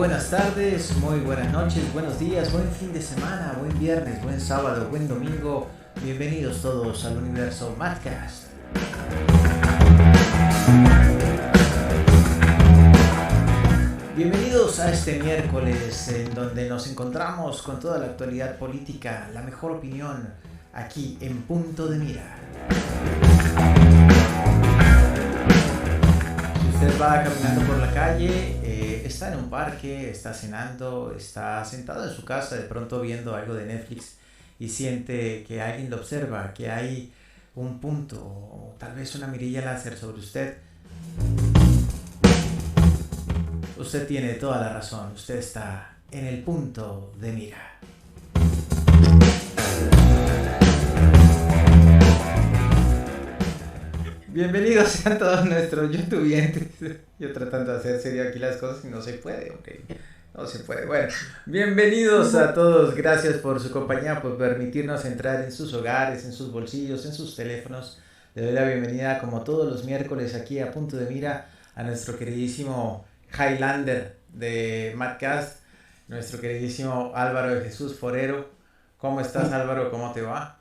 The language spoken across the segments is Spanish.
buenas tardes, muy buenas noches, buenos días, buen fin de semana, buen viernes, buen sábado, buen domingo. Bienvenidos todos al universo Madcast. Bienvenidos a este miércoles en donde nos encontramos con toda la actualidad política, la mejor opinión, aquí en Punto de Mira. Si usted va caminando por la calle, está en un parque, está cenando, está sentado en su casa, de pronto viendo algo de Netflix y siente que alguien lo observa, que hay un punto o tal vez una mirilla láser sobre usted, usted tiene toda la razón, usted está en el punto de mira. Bienvenidos sean todos nuestros youtubientes. Yo tratando de hacer serio aquí las cosas y no se puede, ok. No se puede. Bueno, bienvenidos a todos. Gracias por su compañía, por permitirnos entrar en sus hogares, en sus bolsillos, en sus teléfonos. Le doy la bienvenida, como todos los miércoles, aquí a Punto de Mira, a nuestro queridísimo Highlander de Madcast, nuestro queridísimo Álvaro de Jesús Forero. ¿Cómo estás, Álvaro? ¿Cómo te va?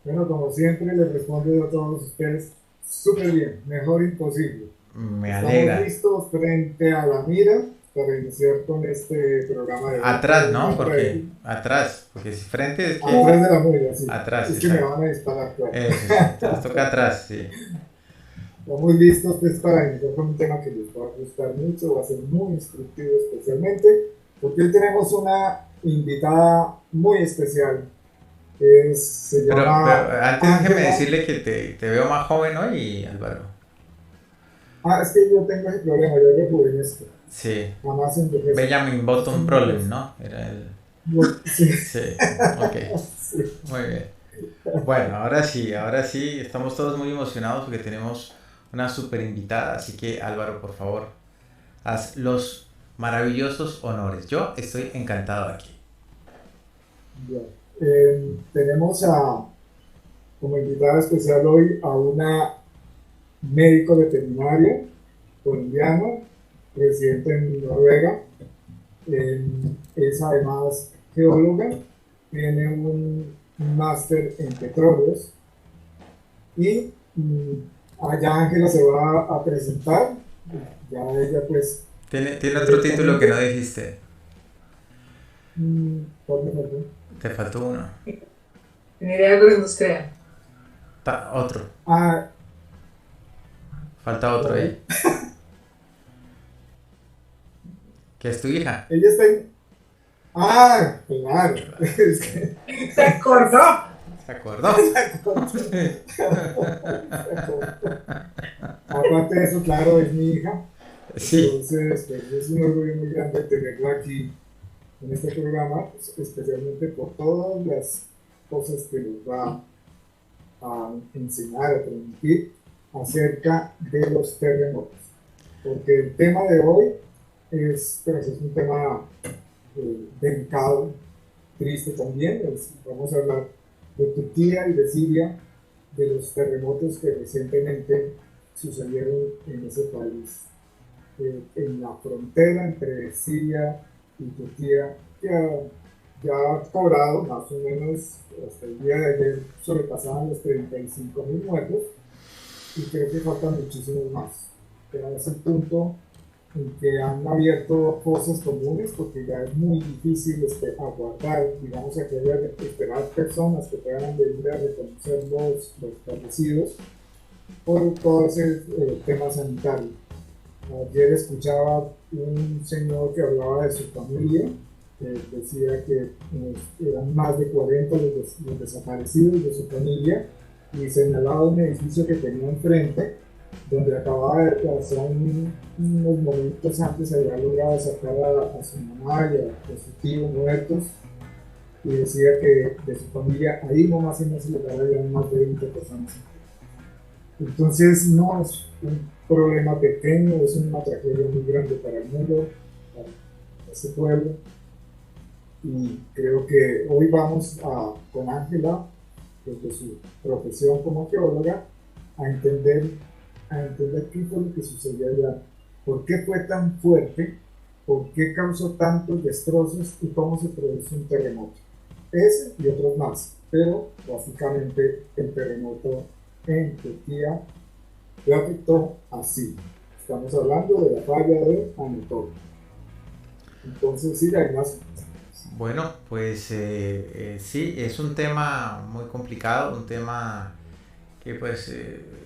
Bueno, como siempre, les respondo a todos ustedes súper bien, mejor imposible. Me Estamos alegra. listos frente a la mira para iniciar con este programa de Atrás, ¿no? hoy. Porque atrás, porque si frente es que... Atrás de la mira, sí. Atrás, Es que me exacto. van a disparar, claro. Eso, nos toca atrás, sí. Estamos listos pues para iniciar con un tema que les va a gustar mucho, va a ser muy instructivo especialmente, porque hoy tenemos una invitada muy especial. Se Pero llama antes déjeme Ángela. decirle que te veo más joven hoy, Álvaro. Es que yo tengo ese problema, yo rejuvenezco, Sí. jamás envejezco. Benjamin Button Problem, ¿no? Era el... Sí. Sí, ok. Sí. Muy bien. Bueno, ahora sí, estamos todos muy emocionados porque tenemos una super invitada, así que Álvaro, por favor, haz los maravillosos honores. Yo estoy encantado aquí. Ya. Tenemos como invitada especial hoy a una médico veterinaria colombiana, residente en Noruega. Es además geóloga, tiene un máster en petróleos y allá Ángela se va a presentar. Ya ella pues... Tiene otro título que no dijiste. ¿Por qué faltó? Te faltó uno. Ingeniería agroindustrial. Otro. Ah, Falta otro ¿cuál? ahí. Que es tu hija. Ella está en... Ah, claro. Es que... ¿Se acordó? ¿Se acordó? Aparte de eso, claro, es mi hija. Sí. Entonces, pues, es un orgullo muy grande tenerla aquí en este programa, especialmente por todas las cosas que nos va a enseñar, a transmitir acerca de los terremotos. Porque el tema de hoy pues, es un tema delicado, triste también. Vamos a hablar de Turquía y de Siria, de los terremotos que recientemente sucedieron en ese país. En la frontera entre Siria y Turquía, que ya ha cobrado más o menos hasta el día de ayer, sobrepasaban los 35.000 muertos y creo que faltan muchísimos más. Pero es el punto en que han abierto fosas comunes porque ya es muy difícil aguardar, digamos, que haya esperar personas que puedan venir a reconocer los fallecidos por todo ese tema sanitario. Ayer escuchaba un señor que hablaba de su familia, que decía que eran más de 40 los desaparecidos de su familia y señalaba un edificio que tenía enfrente donde acababa de pasar unos momentos antes había logrado sacar a su mamá y a su tío muertos y decía que de su familia ahí nomás en ese lugar había más de 20 personas. Entonces no es un problema pequeño, es una tragedia muy grande para el mundo, para ese pueblo. Y creo que hoy vamos con Ángela, desde su profesión como geóloga, a entender qué fue lo que sucedió allá, por qué fue tan fuerte por qué causó tantos destrozos y cómo se produce un terremoto. Ese y otros más, pero básicamente el terremoto en Turquía le afectó así. Estamos hablando de la falla de Anatolia. Entonces, sí, hay más. Bueno, pues sí, es un tema muy complicado, un tema que pues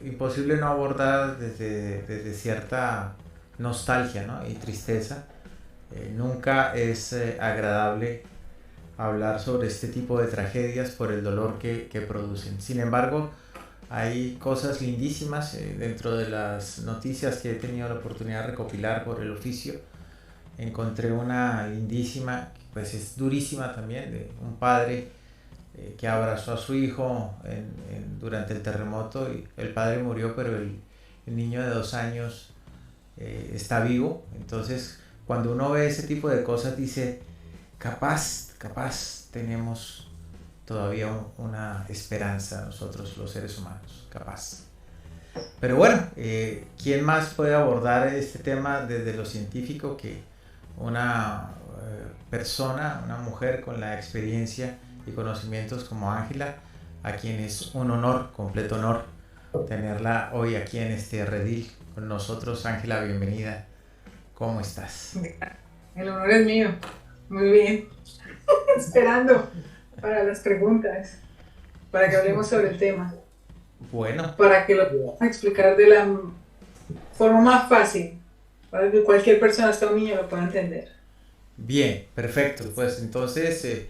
imposible no abordar desde cierta nostalgia, ¿no? Y tristeza. Nunca es agradable hablar sobre este tipo de tragedias por el dolor que producen. Sin embargo, hay cosas lindísimas dentro de las noticias que he tenido la oportunidad de recopilar por el oficio. Encontré una lindísima, pues es durísima también, de un padre que abrazó a su hijo durante el terremoto y el padre murió, pero el niño de 2 años está vivo. Entonces, cuando uno ve ese tipo de cosas, dice, capaz tenemos todavía una esperanza nosotros los seres humanos, capaz. Pero bueno, ¿quién más puede abordar este tema desde lo científico que una persona, una mujer con la experiencia y conocimientos como Ángela, a quien es un honor, completo honor, tenerla hoy aquí en este redil con nosotros? Ángela, bienvenida. ¿Cómo estás? El honor es mío. Muy bien. Esperando para las preguntas, para que hablemos sobre el tema. Bueno. Para que lo pueda explicar de la forma más fácil, para que cualquier persona, hasta un niño, lo pueda entender. Bien, perfecto. Pues entonces,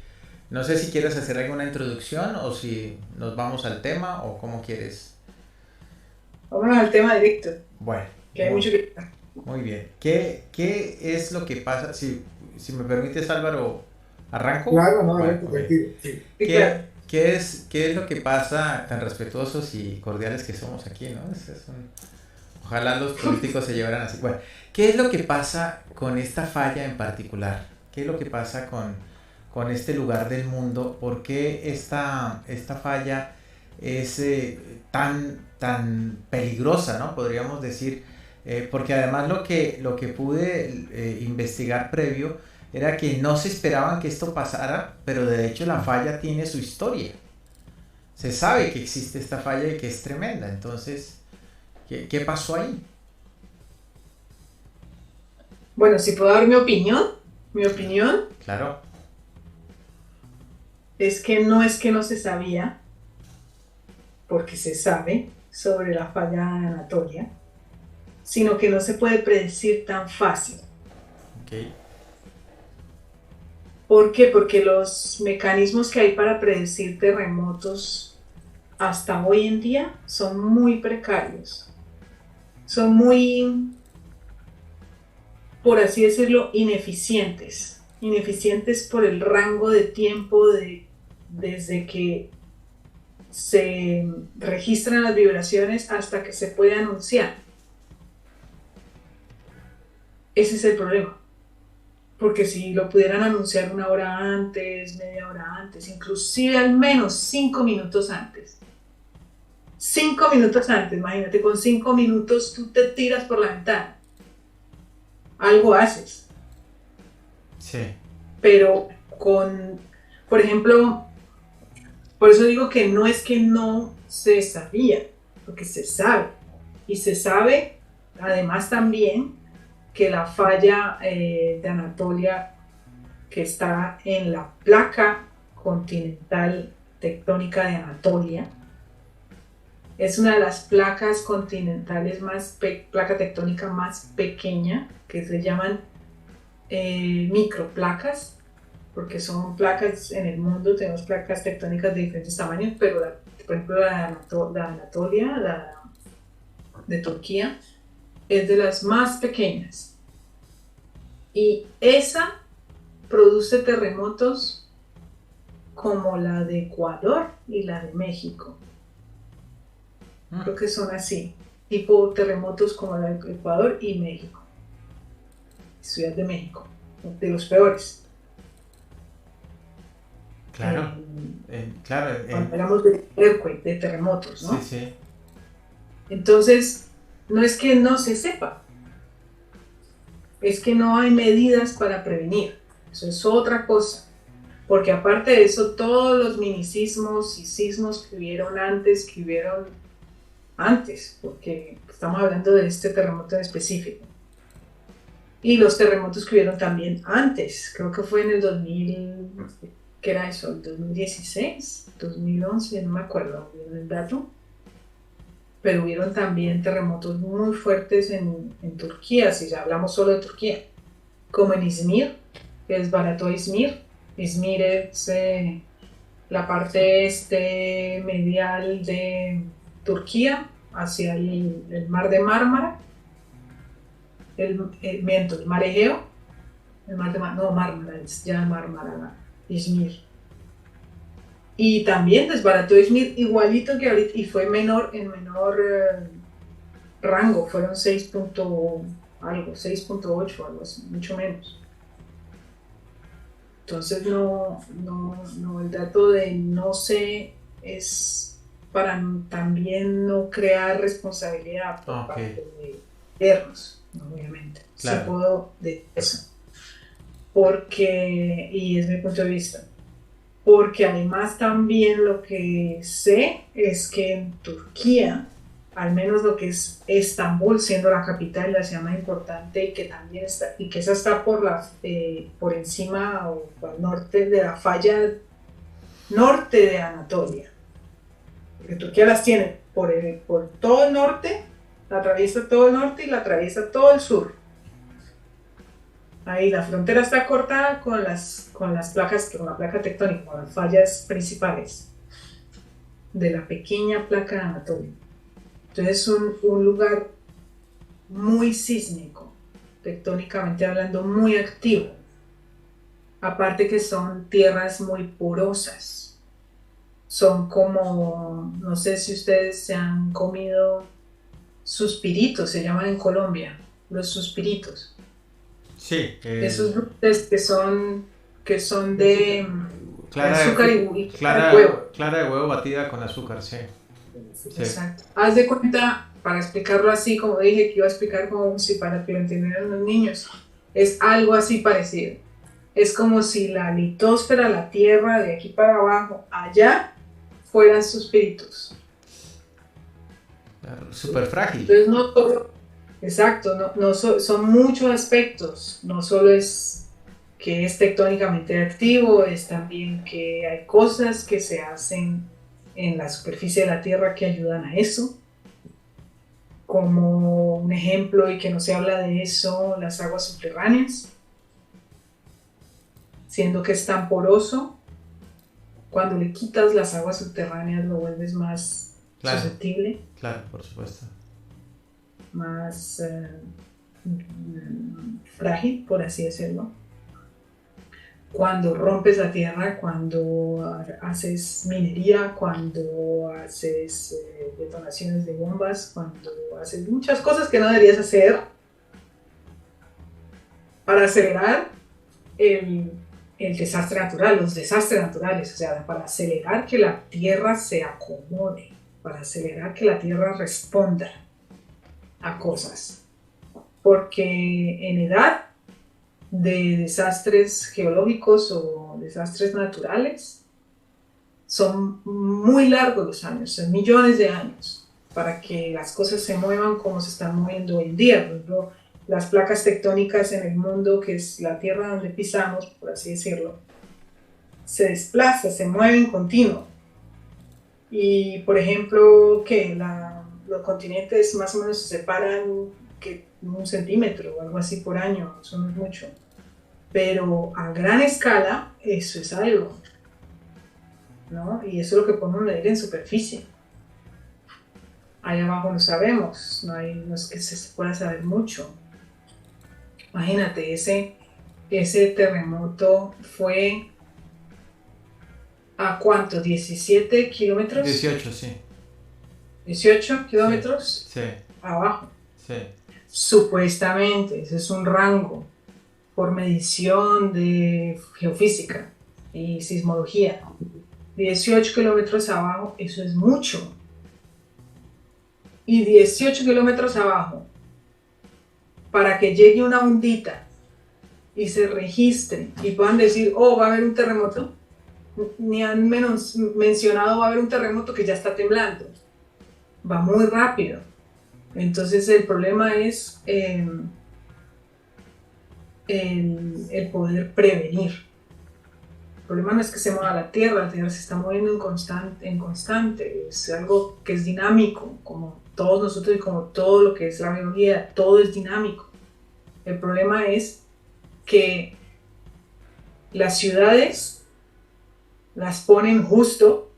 no sé si quieres hacer alguna introducción o si nos vamos al tema o cómo quieres. Vámonos al tema directo. Bueno. Que hay mucho que hablar. Muy bien. ¿Qué es lo que pasa? Si me permites, Álvaro, ¿arranco? Claro, no, bueno, tranquilo. Sí. ¿Qué es lo que pasa, tan respetuosos y cordiales que somos aquí, ¿no? Ojalá los políticos se llevaran así. Bueno, ¿qué es lo que pasa con esta falla en particular? ¿Qué es lo que pasa con este lugar del mundo? ¿Por qué esta falla es tan peligrosa, ¿no? Podríamos decir, porque además lo que pude investigar previo era que no se esperaban que esto pasara, pero de hecho la falla tiene su historia. Se sabe que existe esta falla y que es tremenda. Entonces, ¿qué pasó ahí? Bueno, si puedo dar mi opinión. Mi opinión. Claro. Es que no se sabía, porque se sabe sobre la falla de Anatolia, sino que no se puede predecir tan fácil. Okay. ¿Por qué? Porque los mecanismos que hay para predecir terremotos hasta hoy en día son muy precarios. Son muy, por así decirlo, ineficientes. Ineficientes por el rango de tiempo desde que se registran las vibraciones hasta que se puede anunciar. Ese es el problema. Porque si lo pudieran anunciar 1 hora antes, media hora antes, inclusive al menos 5 minutos antes. 5 minutos antes, imagínate, con 5 minutos tú te tiras por la ventana. Algo haces. Sí. Pero por ejemplo, por eso digo que no es que no se sabía, porque se sabe. Y se sabe, además también, que la falla de Anatolia, que está en la placa continental tectónica de Anatolia, es una de las placas continentales placa tectónica más pequeña, que se llaman microplacas, porque son placas en el mundo, tenemos placas tectónicas de diferentes tamaños, pero por ejemplo la de Anatolia, la de Turquía, es de las más pequeñas. Y esa produce terremotos como la de Ecuador y la de México. Creo que son así, tipo terremotos como la de Ecuador y México. Ciudad de México, de los peores. Claro. Claro. Cuando hablamos de earthquake, de terremotos, ¿no? Sí, sí. Entonces, no es que no se sepa. es que no hay medidas para prevenir. Eso es otra cosa. Porque aparte de eso, todos los minisismos y sismos que hubieron antes, porque estamos hablando de este terremoto en específico. Y los terremotos que hubieron también antes, creo que fue en el 2000, ¿qué era eso? ¿El 2016? ¿2011? No me acuerdo bien el dato. Pero hubieron también terremotos muy fuertes en Turquía, si ya hablamos solo de Turquía, como en Izmir, que es Barato Izmir. Izmir es la parte medial de Turquía, hacia el mar de Mármara, el mar Egeo, Mármara, es ya Mármara, Izmir. Y también desbarató Izmir igualito que ahorita, y fue en menor rango, fueron 6.8, algo así, mucho menos. Entonces no, el dato de no sé es para también no crear responsabilidad por parte de gobiernos, obviamente. Claro. Sí puedo de eso. Porque, y es mi punto de vista, porque además también lo que sé es que en Turquía, al menos lo que es Estambul, siendo la capital y la ciudad más importante, y que también está, y que esa está por encima o al norte de la falla norte de Anatolia, porque Turquía las tiene por todo el norte, la atraviesa todo el norte y la atraviesa todo el sur. Ahí la frontera está cortada con las placas, con la placa tectónica, con las fallas principales de la pequeña placa de Anatolia. Entonces es un lugar muy sísmico, tectónicamente hablando, muy activo. Aparte que son tierras muy porosas. Son como, no sé si ustedes se han comido suspiritos, se llaman en Colombia, los suspiritos. Sí. Esos dulces que son de azúcar y huevo. Clara de huevo batida con azúcar, sí. Exacto. Haz de cuenta, para explicarlo así, como dije que iba a explicar como si para que lo entendieran los niños, es algo así parecido. Es como si la litosfera, la tierra de aquí para abajo, allá, fueran suspiritos. Súper frágil. Entonces no solo, exacto, son muchos aspectos, no solo es que es tectónicamente activo, es también que hay cosas que se hacen en la superficie de la Tierra que ayudan a eso. Como un ejemplo, y que no se habla de eso, las aguas subterráneas, siendo que es tan poroso, cuando le quitas las aguas subterráneas lo vuelves más susceptible. Claro, por supuesto. Más frágil, por así decirlo. Cuando rompes la tierra, cuando haces minería, cuando haces detonaciones de bombas, cuando haces muchas cosas que no deberías hacer para acelerar el desastre natural, los desastres naturales, o sea, para acelerar que la tierra se acomode, para acelerar que la tierra responda a cosas. Porque en edad de desastres geológicos o desastres naturales son muy largos los años, son millones de años para que las cosas se muevan como se están moviendo hoy en día. Por ejemplo, las placas tectónicas en el mundo, que es la tierra donde pisamos, por así decirlo, se desplaza, se mueve en continuo. Y por ejemplo, que los continentes más o menos se separan que 1 centímetro o algo así por año, eso no es mucho. Pero a gran escala, eso es algo, ¿no? Y eso es lo que podemos medir en superficie. Ahí abajo no sabemos, no es que se pueda saber mucho. Imagínate, ese terremoto fue ¿a cuánto? ¿17 kilómetros? 18, sí. 18 kilómetros sí. Abajo. Sí. Supuestamente, ese es un rango por medición de geofísica y sismología. 18 kilómetros abajo, eso es mucho. Y 18 kilómetros abajo, para que llegue una ondita y se registre y puedan decir, oh, va a haber un terremoto, ni han mencionado va a haber un terremoto que ya está temblando. Va muy rápido. Entonces el problema es el poder prevenir. El problema no es que se mueva la Tierra se está moviendo en constante. Es algo que es dinámico, como todos nosotros y como todo lo que es la biología, todo es dinámico. El problema es que las ciudades las ponen justo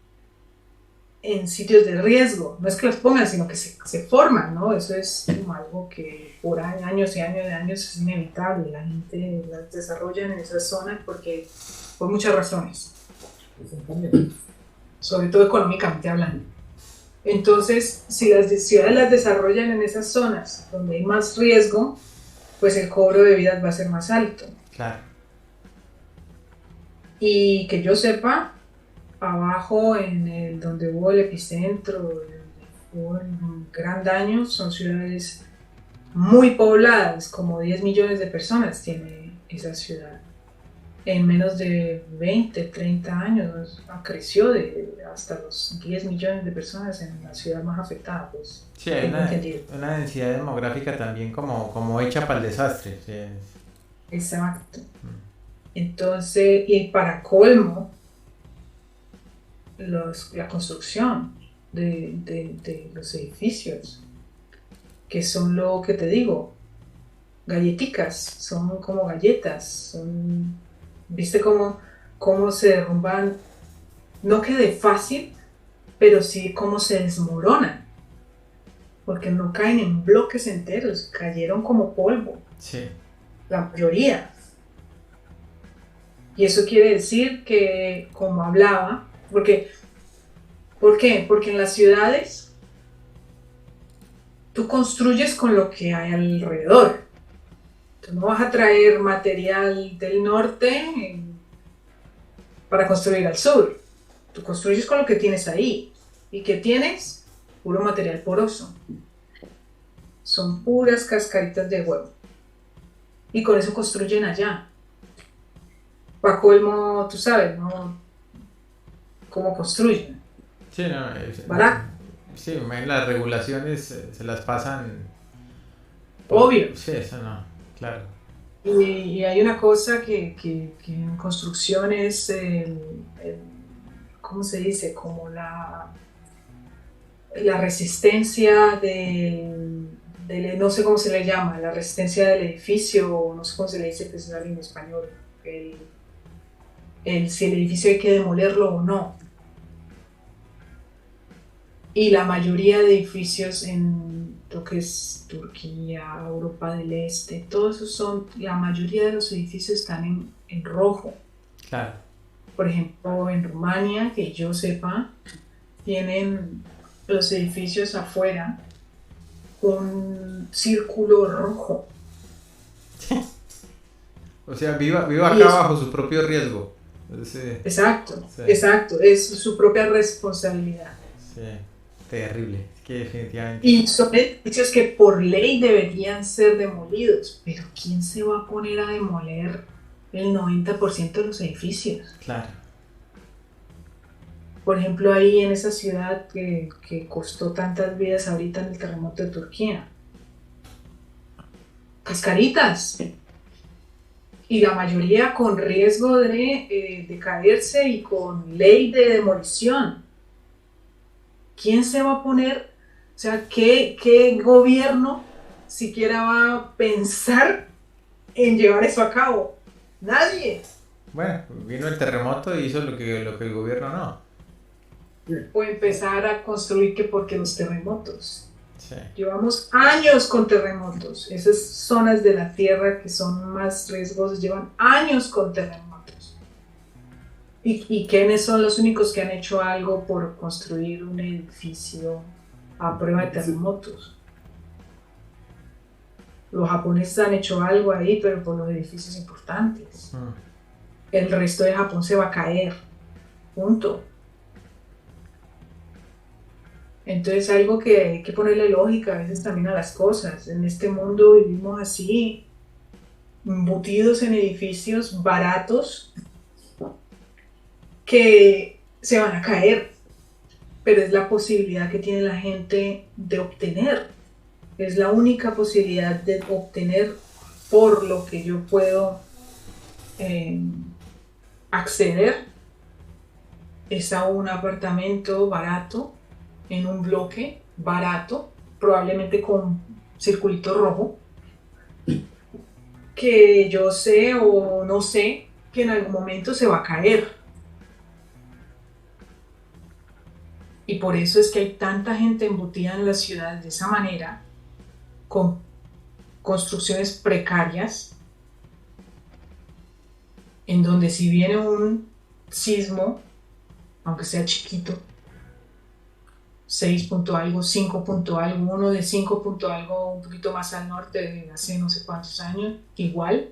en sitios de riesgo. No es que las pongan, sino que se forman, ¿no? Eso es como algo que por años y años de años es inevitable. La gente las desarrolla en esas zonas por muchas razones. Sobre todo económicamente hablando. Entonces, si las ciudades las desarrollan en esas zonas donde hay más riesgo, pues el cobro de vidas va a ser más alto. Claro. Y que yo sepa, abajo donde hubo el epicentro, donde hubo un gran daño, son ciudades muy pobladas, como 10 millones de personas tiene esa ciudad. En menos de 20, 30 años creció hasta los 10 millones de personas en la ciudad más afectada. Pues, sí, hay una densidad demográfica también como hecha para el desastre. Sí. Exacto. Entonces, y para colmo, la construcción de los edificios, que son lo que te digo, galleticas, son como galletas, ¿viste cómo se derrumban? No que de fácil, pero sí cómo se desmoronan, porque no caen en bloques enteros, cayeron como polvo, sí. La mayoría. Y eso quiere decir que, como hablaba, ¿por qué? Porque en las ciudades tú construyes con lo que hay alrededor. Tú no vas a traer material del norte para construir al sur. Tú construyes con lo que tienes ahí. ¿Y qué tienes? Puro material poroso. Son puras cascaritas de huevo. Y con eso construyen allá. Para colmo, tú sabes, ¿no? Cómo construyen. Sí, no, ¿Barato? Sí, las regulaciones se las pasan. Obvio. Sí, eso no, claro. Y hay una cosa que en construcción es, ¿cómo se dice? Como la resistencia no sé cómo se le llama, la resistencia del edificio, no sé cómo se le dice en español, si el edificio hay que demolerlo o no. Y la mayoría de edificios en lo que es Turquía, Europa del Este, todos esos la mayoría de los edificios están en rojo. Claro. Por ejemplo, en Rumania, que yo sepa, tienen los edificios afuera un círculo rojo. O sea, viva acá bajo su propio riesgo. Sí. Exacto, Sí. Exacto, es su propia responsabilidad. Sí, terrible, es que definitivamente. Y son edificios que por ley deberían ser demolidos, pero ¿quién se va a poner a demoler el 90% de los edificios? Claro. Por ejemplo, ahí en esa ciudad que costó tantas vidas ahorita en el terremoto de Turquía. Cascaritas. Y la mayoría con riesgo de caerse y con ley de demolición. ¿Quién se va a poner? O sea, ¿qué gobierno siquiera va a pensar en llevar eso a cabo? Nadie. Bueno, vino el terremoto y hizo lo que el gobierno no. O empezar a construir que porque los terremotos. Sí. Llevamos años con terremotos. Esas zonas de la tierra que son más riesgosas llevan años con terremotos. ¿Y quiénes son los únicos que han hecho algo por construir un edificio a prueba de terremotos? Los japoneses han hecho algo ahí, pero por los edificios importantes. El resto de Japón se va a caer. Punto. Entonces algo que hay que ponerle lógica a veces también a las cosas. En este mundo vivimos así, embutidos en edificios baratos que se van a caer, pero es la posibilidad que tiene la gente de obtener. Es la única posibilidad de obtener por lo que yo puedo acceder es a un apartamento barato, en un bloque barato, probablemente con circulito rojo, que yo sé o no sé que en algún momento se va a caer. Y por eso es que hay tanta gente embutida en las ciudades de esa manera, con construcciones precarias, en donde si viene un sismo, aunque sea chiquito, 6 punto algo, 5 punto algo, uno de 5 punto algo, un poquito más al norte, de hace no sé cuántos años, igual,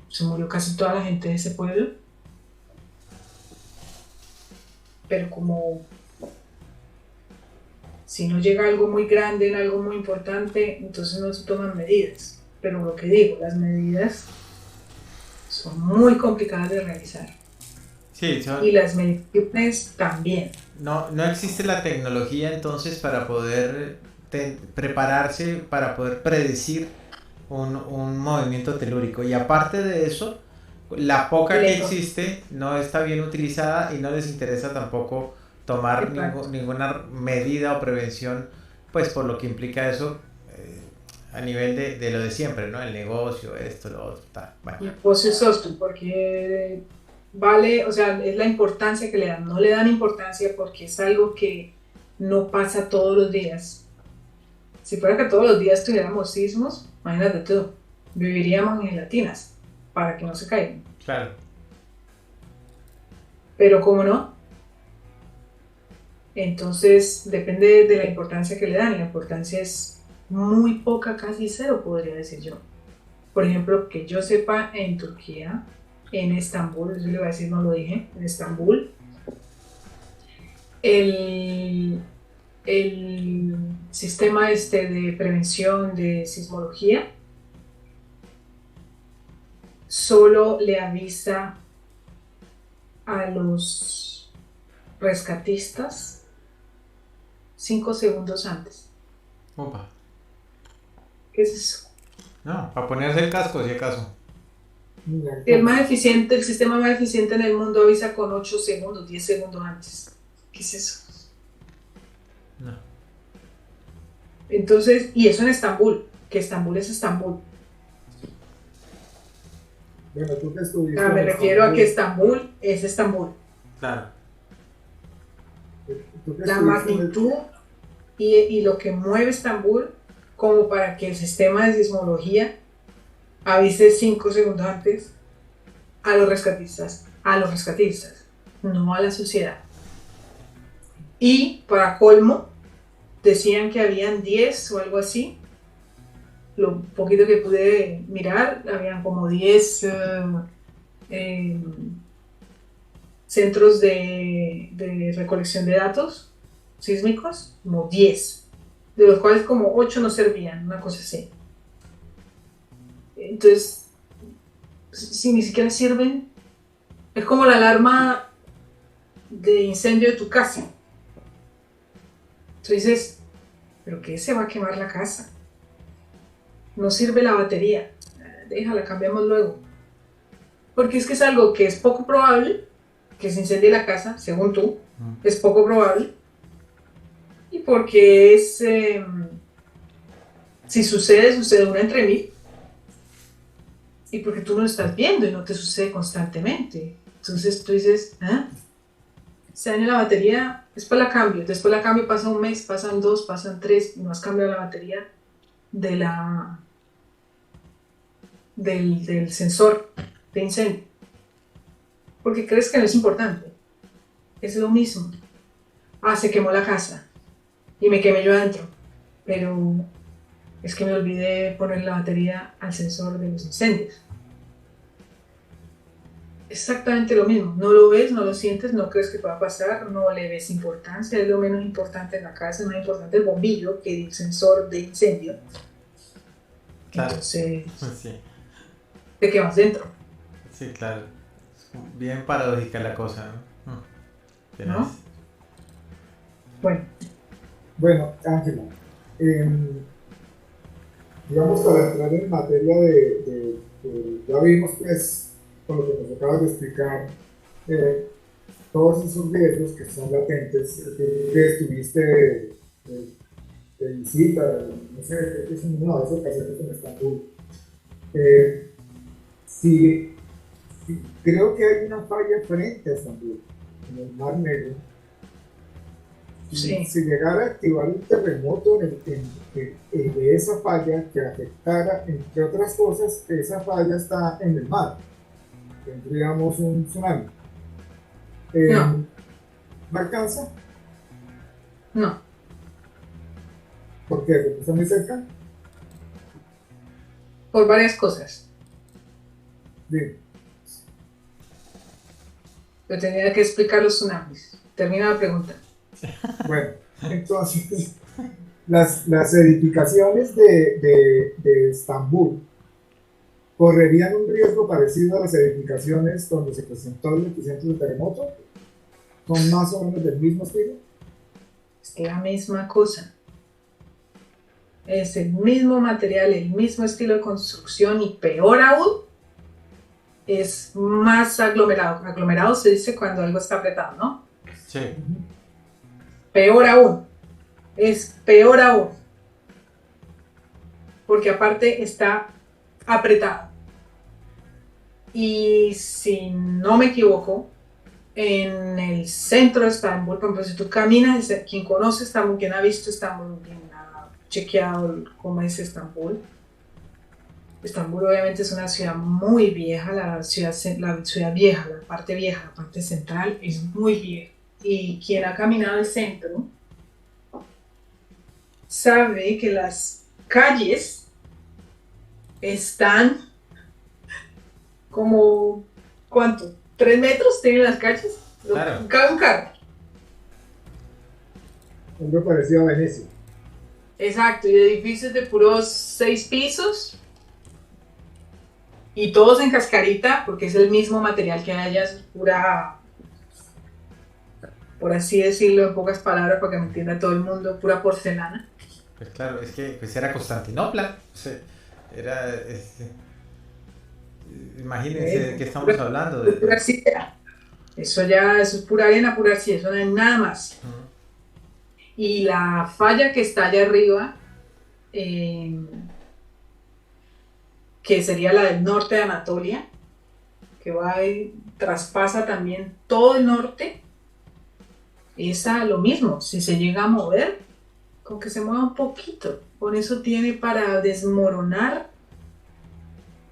se murió casi toda la gente de ese pueblo, pero como si no llega algo muy grande en algo muy importante, entonces no se toman medidas. Pero lo que digo, las medidas son muy complicadas de realizar. Sí, Y las mediciones también. no existe la tecnología entonces para poder prepararse, para poder predecir un movimiento telúrico. Y aparte de eso, la poca que existe no está bien utilizada y no les interesa tampoco tomar ninguna medida o prevención, pues por lo que implica eso a nivel de lo de siempre, ¿no? El negocio, esto, lo otro, tal. Bueno. Y pues es esto, porque vale, o sea, es la importancia que le dan. No le dan importancia porque es algo que no pasa todos los días. Si fuera que todos los días tuviéramos sismos, imagínate tú, viviríamos en gelatinas para que no se caigan. Claro. Pero como no, entonces depende de la importancia que le dan. La importancia es muy poca, casi cero, podría decir yo. Por ejemplo, que yo sepa, en Turquía, en Estambul, eso le voy a decir, no lo dije, en Estambul, el sistema de prevención de sismología solo le avisa a los rescatistas 5 segundos antes. Opa. ¿Qué es eso? No, para ponerse el casco, si acaso. El sistema más eficiente en el mundo avisa con 8 segundos, 10 segundos antes. ¿Qué es eso? No. Entonces, y eso en Estambul, que Estambul es Estambul. Bueno, tú que estuviste. Me refiero a que Estambul es Estambul. Claro. La magnitud y lo que mueve Estambul como para que el sistema de sismología avise 5 segundos antes a los rescatistas, no a la sociedad. Y para colmo, decían que habían 10 o algo así. Lo poquito que pude mirar, habían como 10 centros de recolección de datos sísmicos, como 10, de los cuales como 8 no servían, una cosa así. Entonces, si ni siquiera sirven, es como la alarma de incendio de tu casa. Entonces dices, ¿pero qué? Se va a quemar la casa. No sirve la batería. Déjala, cambiamos luego. Porque es que es algo que es poco probable que se incendie la casa, según tú. Es poco probable. Y porque es... si sucede una entre mil. Y porque tú no lo estás viendo y no te sucede constantemente. Entonces tú dices, se daña la batería, después la cambio. Después la cambio, pasa un mes, pasan 2, pasan 3, y no has cambiado la batería del sensor de incendio. Porque crees que no es importante. Es lo mismo. Se quemó la casa y me quemé yo adentro. Pero es que me olvidé poner la batería al sensor de los incendios. exactamente lo mismo. No lo ves, no lo sientes, no crees que pueda pasar, no le ves importancia, es lo menos importante en la casa, es más importante el bombillo que el sensor de incendio. Claro. Entonces, Sí, te quedas dentro, sí, claro. Es bien paradójica la cosa, ¿no? Tenaz. ¿no? Bueno, Bueno, Ángela, digamos para entrar en materia ya vimos pues, con lo que nos acabas de explicar, eh, todos esos riesgos que son latentes, que estuviste de visita, no sé, es una de esas ocasiones en Estambul. Eh, sí, sí, creo que hay una falla frente a Estambul, en el Mar Negro. sí, Si llegara a activar un terremoto de esa falla que afectara, entre otras cosas, que esa falla está en el mar, tendríamos un tsunami. no, ¿No alcanza? no, ¿Por qué? Porque está muy cerca. por varias cosas. Bien. Pero tenía que explicar los tsunamis. Termina la pregunta. Bueno, entonces, las edificaciones de Estambul correrían un riesgo parecido a las edificaciones donde se presentó el epicentro del terremoto. Son más o menos del mismo estilo. Es la misma cosa. Es el mismo material, el mismo estilo de construcción y peor aún, es más aglomerado. Aglomerado se dice cuando algo está apretado, ¿no? Sí. Peor aún. Es peor aún. Porque aparte está apretado. Y si no me equivoco, en el centro de Estambul, por ejemplo, si tú caminas, quien conoce Estambul, quien ha visto Estambul, quien ha chequeado cómo es Estambul, Estambul obviamente es una ciudad muy vieja, la ciudad vieja, la parte central es muy vieja. Y quien ha caminado el centro sabe que las calles están como, ¿cuánto? ¿3 metros tienen las calles? Claro. Cabe un carro. Algo parecido a Venecia. Exacto, y edificios de puros 6 pisos y todos en cascarita, porque es el mismo material que hay allá, es pura, por así decirlo en pocas palabras para que me entienda todo el mundo, pura porcelana. Pues claro, es que pues era Constantinopla. Sí. Era. Imagínense de qué estamos hablando. Pura arcilla. Eso es pura arena, pura arcilla, eso no es nada más. Y la falla que está allá arriba, que sería la del norte de Anatolia, que va y traspasa también todo el norte, esa lo mismo, si se llega a mover, con que se mueva un poquito, con eso tiene para desmoronar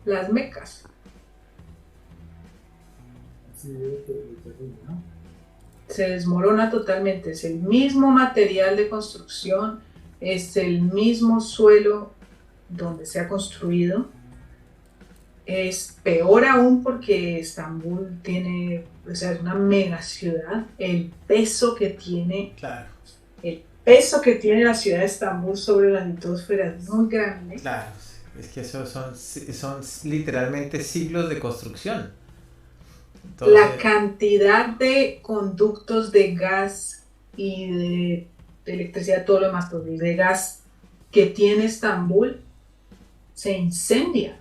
las mecas. Sí, ¿no? Se desmorona totalmente, es el mismo material de construcción, es el mismo suelo donde se ha construido. Es peor aún porque Estambul tiene, o sea, es una mega ciudad, el peso que tiene, Claro. el peso que tiene la ciudad de Estambul sobre la litosfera es muy grande. Claro, es que esos son literalmente siglos de construcción. Entonces, La cantidad de conductos de gas y de electricidad, todo lo demás, pues, de gas que tiene Estambul se incendia.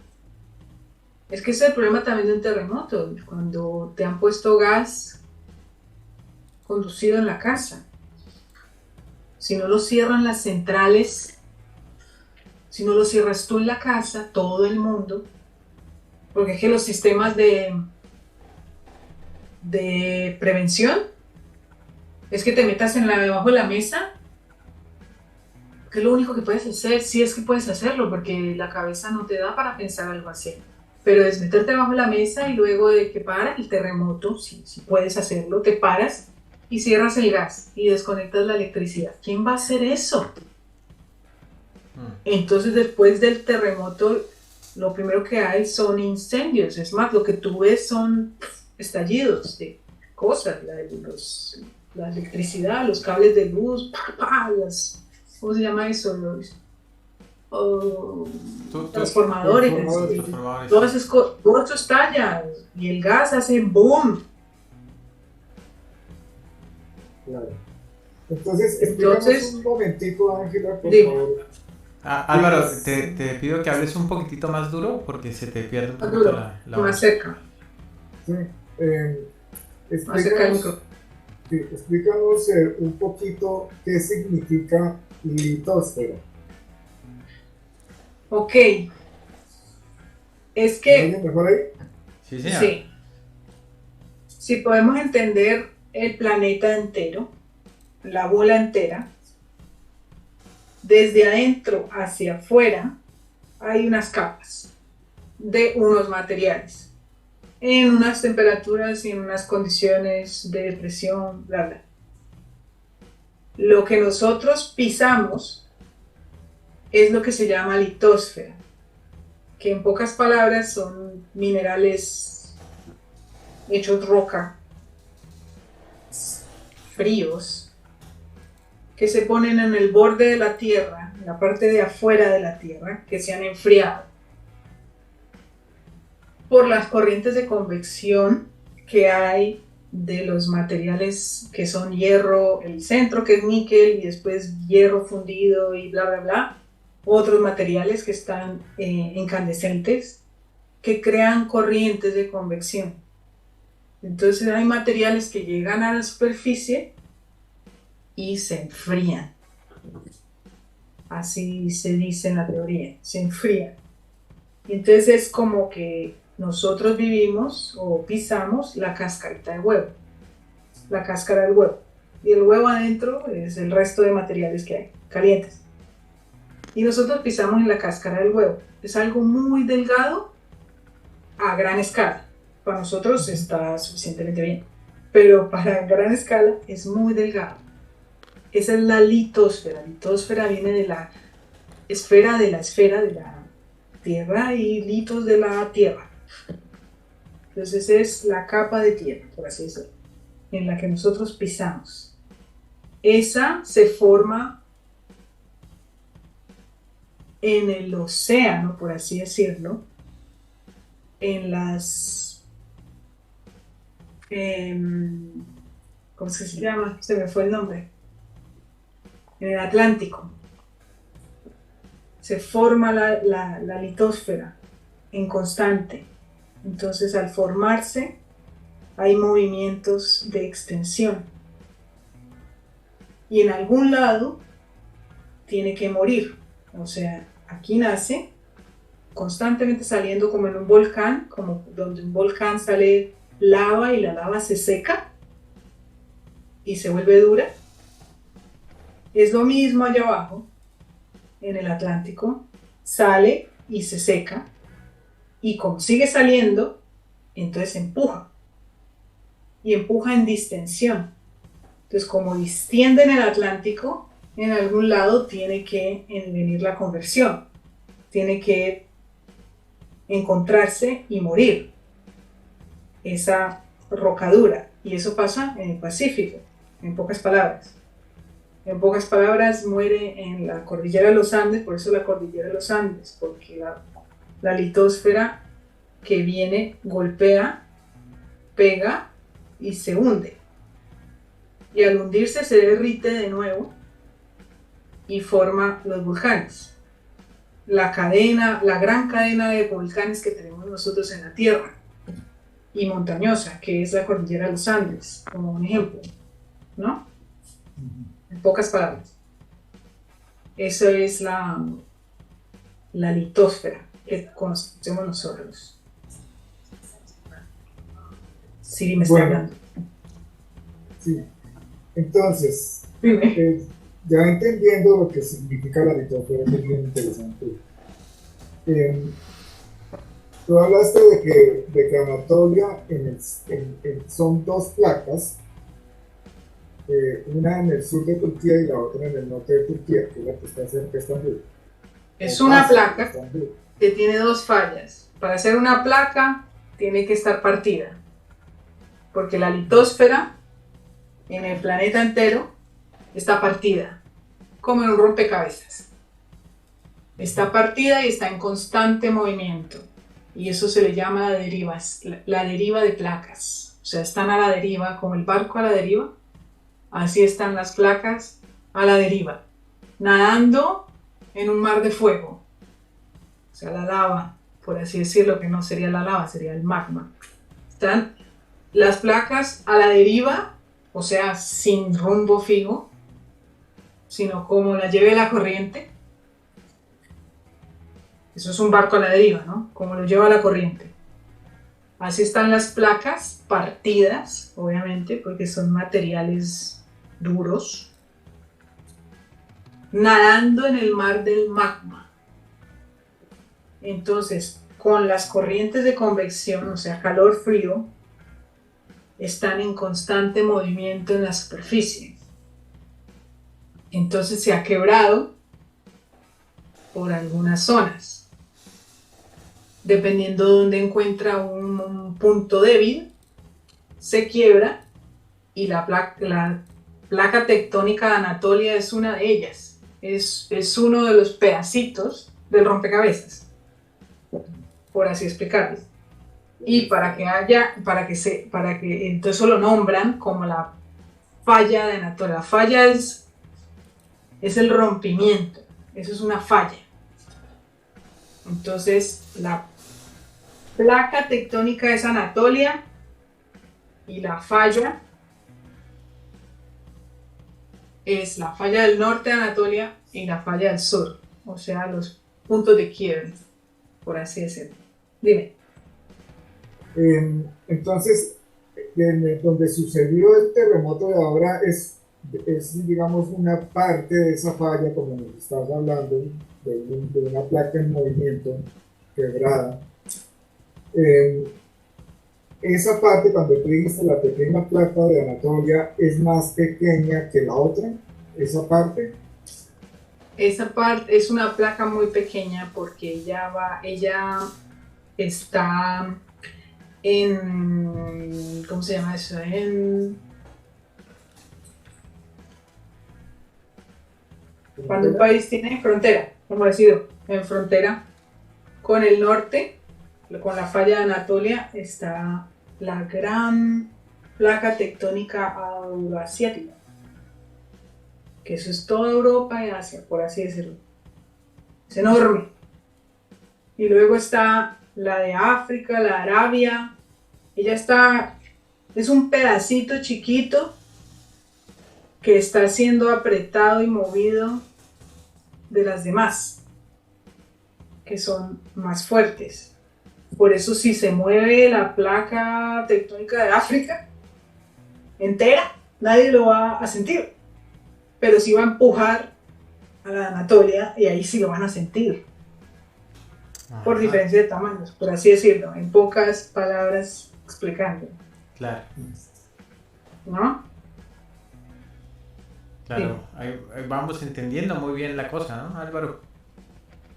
Es que ese es el problema también de un terremoto, cuando te han puesto gas conducido en la casa. Si no lo cierran las centrales, si no lo cierras tú en la casa, todo el mundo, porque es que los sistemas de prevención es que te metas debajo de la mesa, que es lo único que puedes hacer, si es que puedes hacerlo, porque la cabeza no te da para pensar algo así. Pero es meterte debajo de la mesa y luego de que para el terremoto, si puedes hacerlo, te paras y cierras el gas y desconectas la electricidad. ¿Quién va a hacer eso? Entonces, después del terremoto, lo primero que hay son incendios. Es más, lo que tú ves son estallidos de cosas, la electricidad, los cables de luz, ¿cómo se llama eso? Transformadores, todo eso estalla y el gas hace boom. Claro. Entonces, explícanos un momentico, Ángela, por favor. Álvaro, te pido que hables un poquitito más duro porque se te pierde un poquito la más voz. cerca. Sí, Más cerca del micro. Explícanos un poquito qué significa litosfera. Ok. Es que... ¿Alguien mejor ahí? Sí, señor. Sí. Si podemos entender el planeta entero, la bola entera, desde adentro hacia afuera hay unas capas de unos materiales en unas temperaturas y en unas condiciones de presión, bla, bla. Lo que nosotros pisamos es lo que se llama litosfera, que en pocas palabras son minerales hechos roca, fríos, que se ponen en el borde de la Tierra, en la parte de afuera de la Tierra, que se han enfriado por las corrientes de convección que hay de los materiales que son hierro, el centro que es níquel y después hierro fundido y bla bla bla, otros materiales que están incandescentes que crean corrientes de convección. Entonces hay materiales que llegan a la superficie y se enfrían. Así se dice en la teoría, se enfrían. Y entonces es como que nosotros vivimos o pisamos la cascarita de huevo, la cáscara del huevo. Y el huevo adentro es el resto de materiales que hay, calientes. Y nosotros pisamos en la cáscara del huevo. Es algo muy delgado a gran escala. Para nosotros está suficientemente bien, pero para gran escala es muy delgado. Esa es la litosfera. La litosfera viene de la esfera de la Tierra y litos de la Tierra. Entonces es la capa de tierra, por así decirlo, en la que nosotros pisamos. Esa se forma en el océano, por así decirlo, en las... ¿cómo se llama? Se me fue el nombre. En el Atlántico. Se forma la litosfera en constante. Entonces, al formarse, hay movimientos de extensión. Y en algún lado tiene que morir. O sea, aquí nace, constantemente saliendo como en un volcán, como donde un volcán sale lava y la lava se seca y se vuelve dura. Es lo mismo allá abajo, en el Atlántico, sale y se seca, y como sigue saliendo, entonces empuja, y empuja en distensión. Entonces, como distiende en el Atlántico, en algún lado tiene que venir la conversión, tiene que encontrarse y morir esa rocadura, y eso pasa en el Pacífico, en pocas palabras. En pocas palabras, muere en la cordillera de los Andes, por eso la cordillera de los Andes, porque la litosfera que viene golpea, pega y se hunde. Y al hundirse se derrite de nuevo y forma los volcanes. La gran cadena de volcanes que tenemos nosotros en la Tierra y montañosa, que es la cordillera de los Andes, como un ejemplo, ¿no? En pocas palabras. Eso es la litosfera que conocemos nosotros. Sí, me está hablando. Sí. Entonces, ya entendiendo lo que significa la litosfera, que es bien interesante. Tú hablaste de que Anatolia son dos placas, una en el sur de Turquía y la otra en el norte de Turquía, que es la que está cerca de Estambul. Es una placa que tiene dos fallas. Para hacer una placa tiene que estar partida. porque la litosfera en el planeta entero está partida, como en un rompecabezas. Está partida y está en constante movimiento. Y eso se le llama la deriva de placas. O sea, están a la deriva, como el barco a la deriva. Así están las placas a la deriva, nadando en un mar de fuego. O sea, la lava, por así decirlo, que no sería la lava, sería el magma. Están las placas a la deriva, o sea, sin rumbo fijo, sino como la lleve la corriente. Eso es un barco a la deriva, ¿no? Como lo lleva la corriente. Así están las placas partidas, obviamente, porque son materiales duros, nadando en el mar del magma. Entonces, con las corrientes de convección, o sea, calor-frío, están en constante movimiento en la superficie. Entonces se ha quebrado por algunas zonas. Dependiendo de dónde encuentra un punto débil, se quiebra y la placa tectónica de Anatolia es una de ellas. Es uno de los pedacitos del rompecabezas, por así explicarlo. Y para que entonces lo nombran como la falla de Anatolia. La falla es el rompimiento, eso es una falla. Entonces la placa tectónica es Anatolia y la falla es la falla del norte de Anatolia y la falla del sur, o sea, los puntos de quiebre, por así decirlo. Dime. Entonces, donde sucedió el terremoto de ahora es, digamos, una parte de esa falla, como nos estás hablando, de una placa en movimiento quebrada. Esa parte, cuando tú dijiste la pequeña placa de Anatolia, es más pequeña que la otra, esa parte. Esa parte es una placa muy pequeña porque ella está en, ¿cómo se llama eso? Cuando un país tiene frontera, como decir, en frontera con el norte, con la falla de Anatolia, está la gran placa tectónica euroasiática, que eso es toda Europa y Asia, por así decirlo. Es enorme. Y luego está la de África, la de Arabia. Es un pedacito chiquito que está siendo apretado y movido de las demás, que son más fuertes. Por eso si se mueve la placa tectónica de África entera, nadie lo va a sentir. Pero sí va a empujar a la de Anatolia y ahí sí lo van a sentir. Ajá. Por diferencia de tamaños, por así decirlo, en pocas palabras explicando. Claro. ¿No? Claro, sí. Ahí vamos entendiendo muy bien la cosa, ¿no, Álvaro?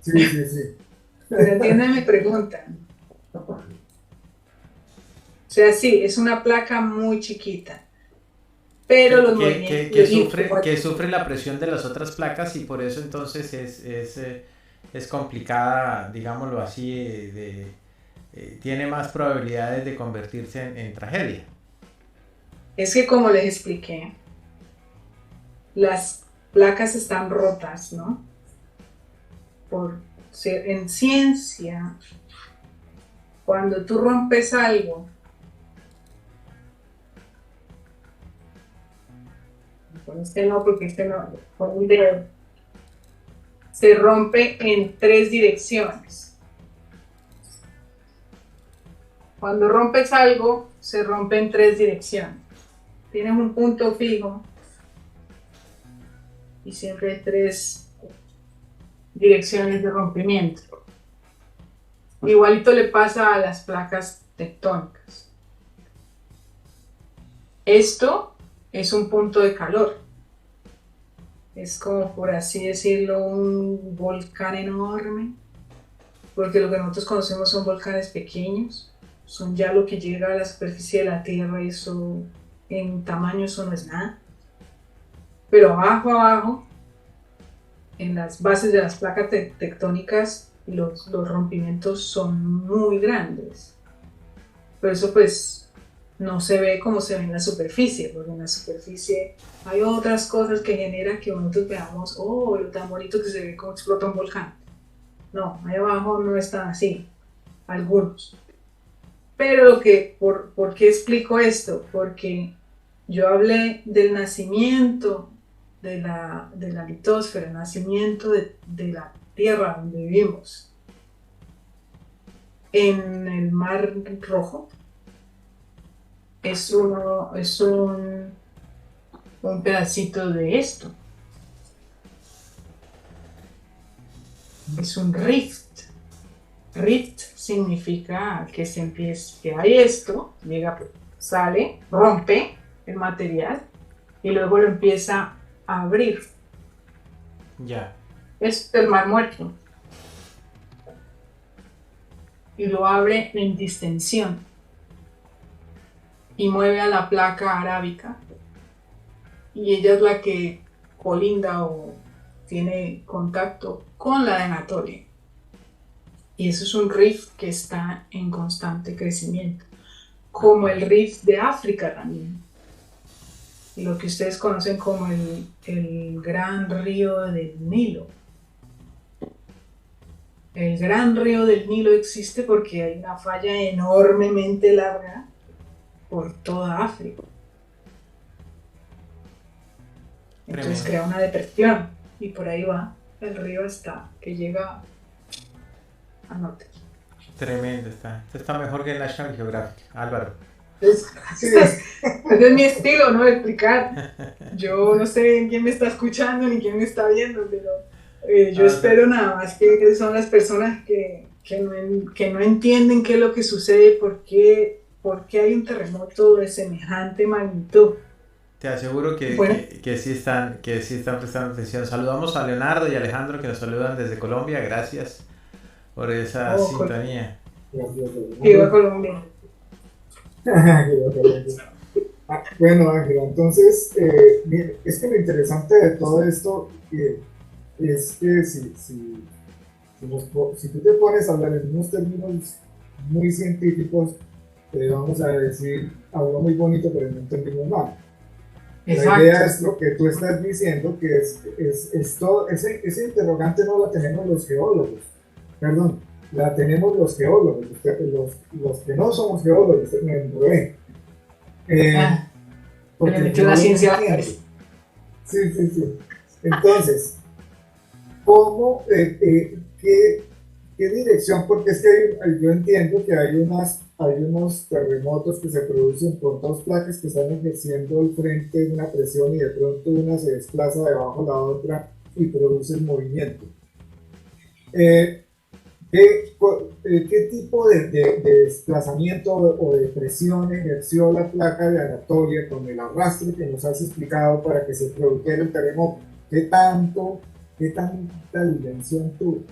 Sí, sí, sí. Pero entiende mi pregunta. O sea, sí, es una placa muy chiquita. Pero los movimientos... Que sufre la presión de las otras placas y por eso entonces es complicada, digámoslo así, tiene más probabilidades de convertirse en tragedia. Es que como les expliqué, las placas están rotas, ¿no? En ciencia, cuando tú rompes algo, con este no, porque este no, con un dedo, se rompe en 3 direcciones. Cuando rompes algo, se rompe en 3 direcciones. Tienes un punto fijo y siempre hay 3 direcciones de rompimiento. Igualito le pasa a las placas tectónicas. Esto es un punto de calor. Es como, por así decirlo, un volcán enorme, porque lo que nosotros conocemos son volcanes pequeños, son ya lo que llega a la superficie de la Tierra, eso en tamaño eso no es nada. Pero abajo, en las bases de las placas tectónicas, los rompimientos son muy grandes. Por eso pues no se ve como se ve en la superficie, porque en la superficie hay otras cosas que generan que nosotros veamos, oh, lo tan bonito que se ve como explota un volcán. No, ahí abajo no están así, algunos. Pero ¿por qué explico esto? Porque yo hablé del nacimiento de la litosfera, el nacimiento de la Tierra donde vivimos. En el Mar Rojo es un pedacito de esto. Es un rift. Rift significa que que hay esto, sale, rompe el material y luego lo empieza a abrir. Ya. Es el Mar Muerto. Y lo abre en distensión y mueve a la placa arábica. Y ella es la que colinda o tiene contacto con la de Anatolia. Y eso es un rift que está en constante crecimiento, como el rift de África también. Lo que ustedes conocen como el Gran Río del Nilo. El Gran Río del Nilo existe porque hay una falla enormemente larga por toda África. Entonces crea una depresión y por ahí va el río hasta que llega al norte. Tremendo está. Esto está mejor que en National Geographic. Álvaro. Ese es mi estilo, ¿no? De explicar. Yo no sé quién me está escuchando ni quién me está viendo, pero yo espero nada más que son las personas que no entienden qué es lo que sucede, por qué hay un terremoto de semejante magnitud. Te aseguro que sí están prestando atención. Saludamos a Leonardo y Alejandro que nos saludan desde Colombia. Gracias por esa sintonía. Viva Colombia. Bueno, Ángela, entonces, es que lo interesante de todo esto es que si tú te pones a hablar en unos términos muy científicos, vamos a decir algo muy bonito, pero no entendimos nada. Exacto. La idea es lo que tú estás diciendo, que es todo, ese interrogante no la tenemos los geólogos, perdón, la tenemos los geólogos, los que no somos geólogos, me enredé. Porque le metió la ciencia a la cabeza. Sí. Entonces, ¿cómo, qué dirección? Porque es que yo entiendo que hay unos terremotos que se producen por dos placas que están ejerciendo el frente de una presión y de pronto una se desplaza debajo de la otra y produce el movimiento. ¿Qué tipo de desplazamiento o de presión ejerció la placa de Anatolia con el arrastre que nos has explicado para que se produjera el terremoto? ¿Qué tanta dimensión tuvo?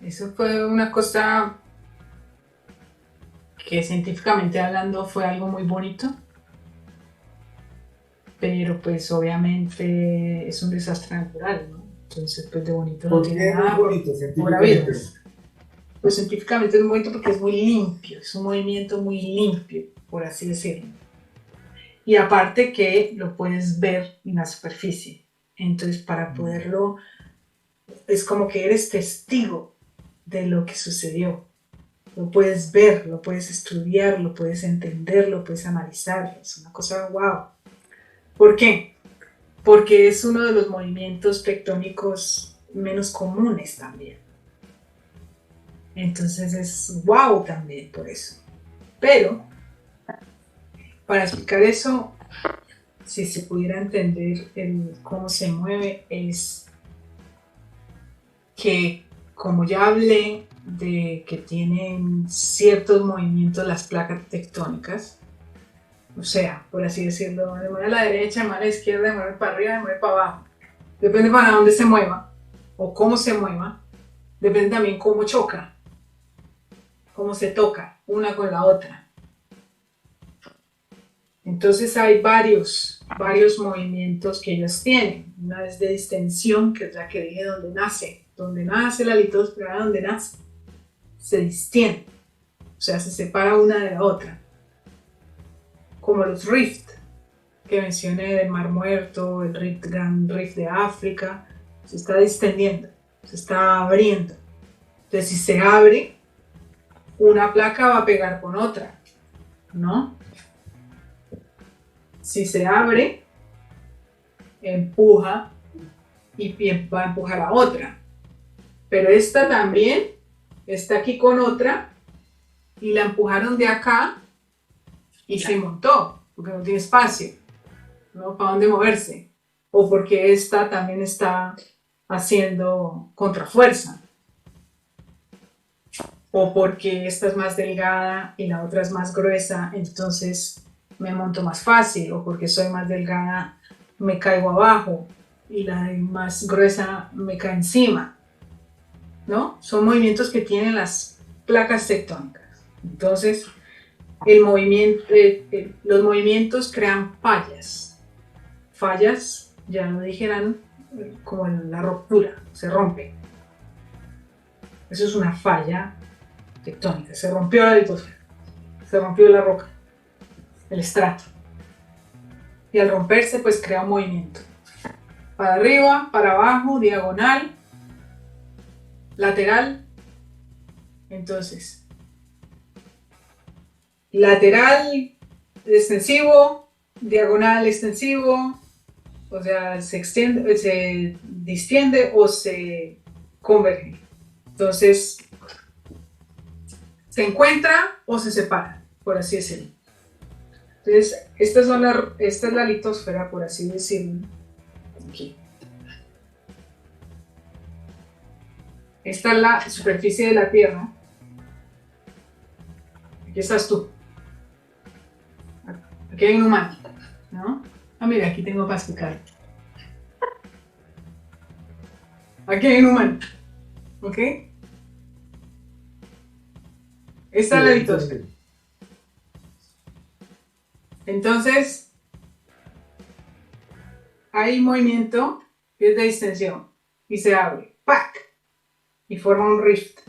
Eso fue una cosa que científicamente hablando fue algo muy bonito, pero pues obviamente es un desastre natural, ¿no? Entonces pues de bonito no tiene nada. ¿Por qué es bonito científicamente? Pues científicamente es bonito porque es muy limpio, es un movimiento muy limpio, por así decirlo. Y aparte que lo puedes ver en la superficie, entonces para poderlo, es como que eres testigo de lo que sucedió. Lo puedes ver, lo puedes estudiar, lo puedes entender, lo puedes analizar. Es una cosa wow. ¿Por qué? Porque es uno de los movimientos tectónicos menos comunes también. Entonces es wow también por eso. Pero, para explicar eso, si se pudiera entender cómo se mueve, es que, como ya hablé de que tienen ciertos movimientos las placas tectónicas, o sea, por así decirlo, de mueve a la derecha, de mueve a la izquierda, de mueve para arriba, de mueve para abajo. Depende para dónde se mueva o cómo se mueva, depende también cómo choca. cómo se toca una con la otra. Entonces hay varios movimientos que ellos tienen. Una es de distensión, que es la que dije donde nace la litosfera, donde nace, se distiende, o sea, se separa una de la otra, como los rift que mencioné del Mar Muerto, el Gran Rift de África, se está distendiendo, se está abriendo. Entonces, si se abre, una placa va a pegar con otra, ¿no? Si se abre, empuja y va a empujar a otra. Pero esta también está aquí con otra y la empujaron de acá y se montó, porque no tiene espacio, ¿no? ¿Para dónde moverse? O porque esta también está haciendo contrafuerza. O porque esta es más delgada y la otra es más gruesa, entonces me monto más fácil. O porque soy más delgada, me caigo abajo y la más gruesa me cae encima, ¿no? Son movimientos que tienen las placas tectónicas. Entonces, los movimientos crean fallas. Fallas, ya lo dijeron, como en la ruptura, se rompe. Eso es una falla tectónica. Se rompió la litosfera, se rompió la roca, el estrato. Y al romperse, pues crea un movimiento. Para arriba, para abajo, diagonal, lateral. Entonces, lateral, extensivo, diagonal, extensivo, o sea, se extiende, se distiende o se converge. Entonces, se encuentra o se separa, por así decirlo. Entonces, esta es la litosfera, por así decirlo. Aquí. Esta es la superficie de la Tierra. Aquí estás tú. Aquí hay un humano, ¿no? Ah, mira, aquí tengo para explicar. Aquí hay un humano, ¿ok? Esta es la litosfera. Entonces, hay movimiento que es de distensión y se abre, ¡pac! Y forma un rift,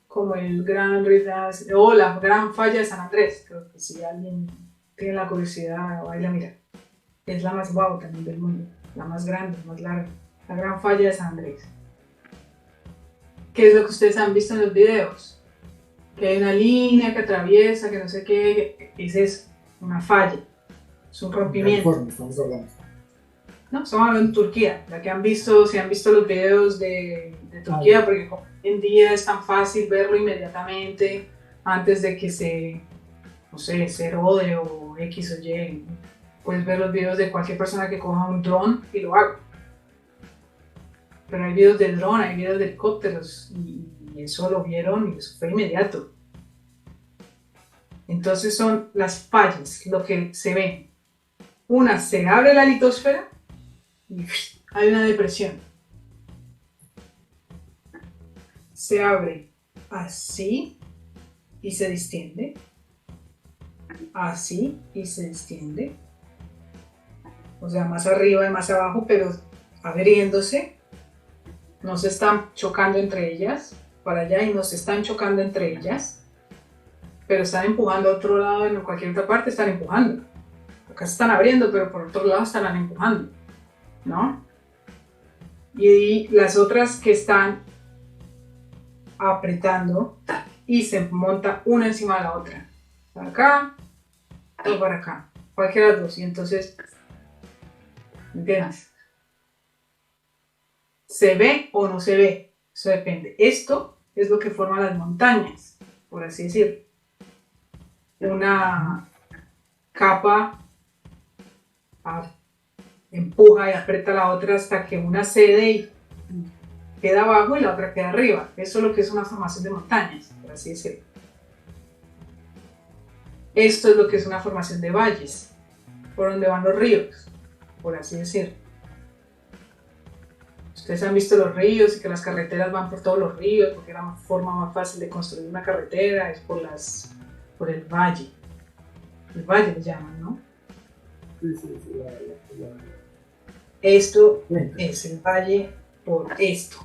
como el Gran Rift o la Gran Falla de San Andrés. Creo que si alguien tiene la curiosidad, vaya a mirar. Es la más guau también del mundo, la más grande, más larga, la Gran Falla de San Andrés. ¿Qué es lo que ustedes han visto en los videos? Que hay una línea que atraviesa, que no sé qué, es una falla, es un rompimiento. California, estamos hablando. No, estamos hablando de Turquía, la que han visto, si han visto los videos de Turquía, porque hoy en día es tan fácil verlo inmediatamente, antes de que se erode o X o Y. Puedes ver los videos de cualquier persona que coja un dron y lo haga. Pero hay videos de dron, hay videos de helicópteros, y eso lo vieron y eso fue inmediato. Entonces son las fallas, lo que se ve. Una, se abre la litosfera y hay una depresión. Se abre así y se distiende. Así y se distiende. O sea, más arriba y más abajo, pero abriéndose. No se están chocando entre ellas, para allá, y no se están chocando entre ellas, pero están empujando a otro lado, en cualquier otra parte están empujando. Acá se están abriendo, pero por otro lado están empujando, ¿no? Y las otras que están apretando y se monta una encima de la otra. Para acá o para acá, cualquiera de las dos. Y entonces, ¿me entiendes? ¿Se ve o no se ve? Eso depende. Esto es lo que forma las montañas, por así decirlo. Una capa empuja y aprieta la otra hasta que una cede y queda abajo y la otra queda arriba. Eso es lo que es una formación de montañas, por así decirlo. Esto es lo que es una formación de valles, por donde van los ríos, por así decirlo. Ustedes han visto los ríos y que las carreteras van por todos los ríos, porque la forma más fácil de construir una carretera es por el valle. El valle le llaman, ¿no? Sí, sí, sí, Esto Cuenta. es el valle por esto,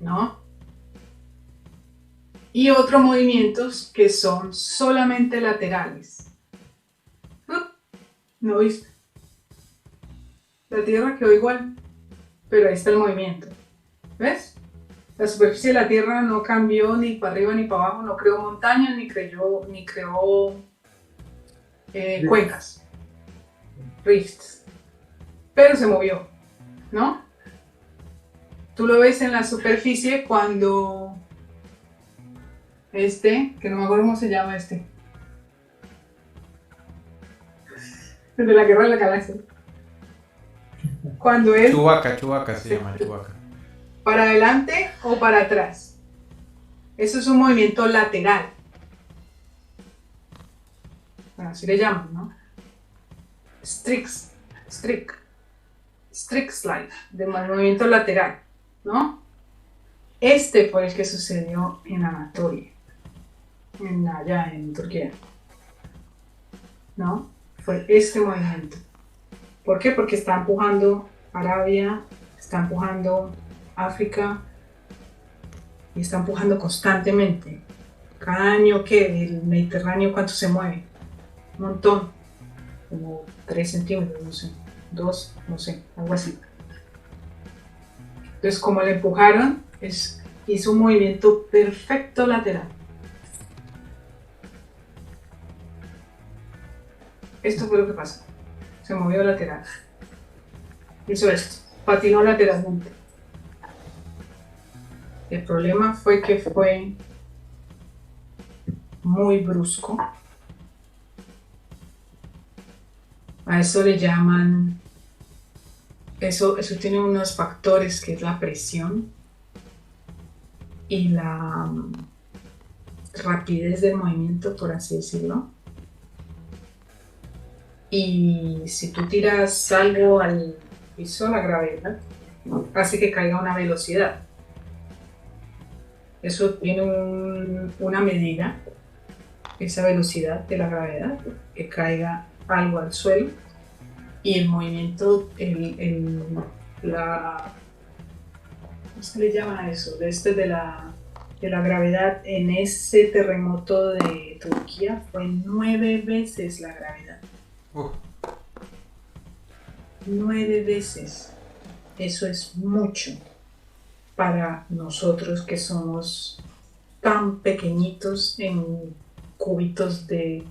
¿no? Y otros movimientos que son solamente laterales. ¿No viste? La Tierra quedó igual, pero ahí está el movimiento. ¿Ves? La superficie de la Tierra no cambió ni para arriba ni para abajo, no creó montañas ni creó cuencas, rifts, pero se movió, ¿no? Tú lo ves en la superficie cuando que no me acuerdo cómo se llama el de la Guerra de la Galaxia. Cuando él Chewbacca se llama Chewbacca. para adelante o para atrás. Eso es un movimiento lateral. Bueno, así le llaman, ¿no? Strict slide, de movimiento lateral, ¿no? Este fue el que sucedió en Anatolia, allá en Turquía, ¿no? Fue este movimiento. ¿Por qué? Porque está empujando Arabia, está empujando África y está empujando constantemente. Cada año que el Mediterráneo, ¿cuánto se mueve? Un montón, como 3 centímetros, no sé, 2, no sé, algo así. Entonces, como le empujaron, hizo un movimiento perfecto lateral. Esto fue lo que pasó. Se movió lateral. Hizo esto, patinó lateralmente. El problema fue que fue muy brusco. A eso le llaman, eso tiene unos factores que es la presión y la rapidez del movimiento, por así decirlo. Y si tú tiras algo al piso, la gravedad hace que caiga a una velocidad. Eso tiene una medida, esa velocidad de la gravedad, que caiga algo al suelo, y el movimiento, ¿cómo se le llama eso? De la gravedad en ese terremoto de Turquía fue 9 veces la gravedad. 9 veces. Eso es mucho para nosotros que somos tan pequeñitos en cubitos de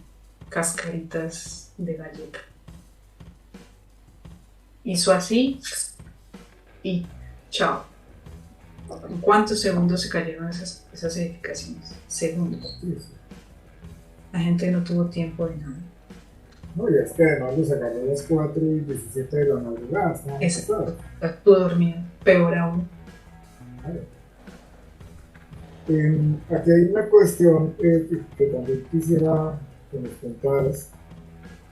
cascaritas de galleta. Hizo así y chao. ¿En cuántos segundos se cayeron esas edificaciones? Segundos. Sí, sí. La gente no tuvo tiempo de nada. No, y es que además los agarró a las 4:17 de la madrugada. Exacto. Estuvo dormido. Peor aún. Aquí hay una cuestión que también quisiera que nos contaras.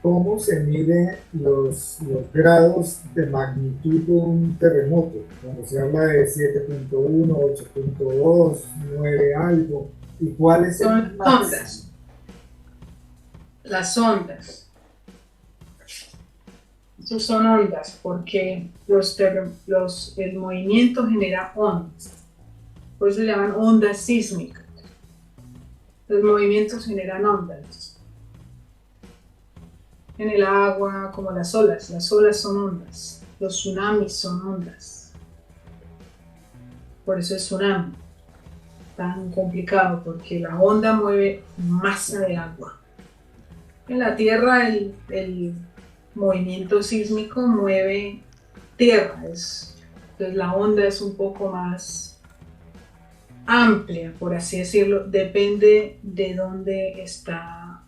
¿Cómo se mide los grados de magnitud de un terremoto? Cuando se habla de 7.1, 8.2, 9 algo. ¿Y cuál es el Son máximo? ondas. Las ondas. Esas son ondas porque el movimiento genera ondas. Por eso se llaman ondas sísmicas. Los movimientos generan ondas. En el agua, como las olas son ondas. Los tsunamis son ondas. Por eso es tsunami tan complicado, porque la onda mueve masa de agua. En la Tierra el movimiento sísmico mueve tierra, entonces la onda es un poco más amplia, por así decirlo, depende de dónde está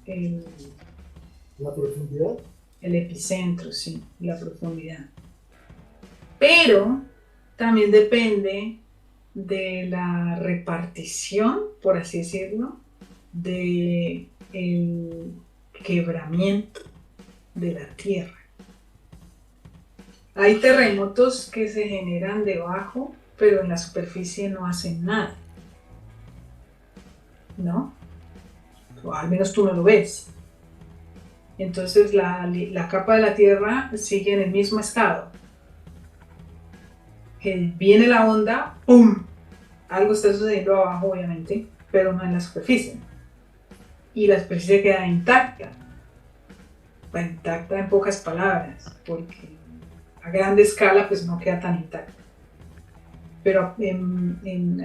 ¿La profundidad? el epicentro, sí, la profundidad. Pero también depende de la repartición, por así decirlo, del quebramiento de la Tierra. Hay terremotos que se generan debajo, pero en la superficie no hacen nada, ¿no? O al menos tú no lo ves. Entonces la capa de la Tierra sigue en el mismo estado. Viene la onda, ¡pum! Algo está sucediendo abajo, obviamente, pero no en la superficie. Y la superficie queda intacta. Bueno, intacta en pocas palabras, porque a grande escala pues no queda tan intacta. Pero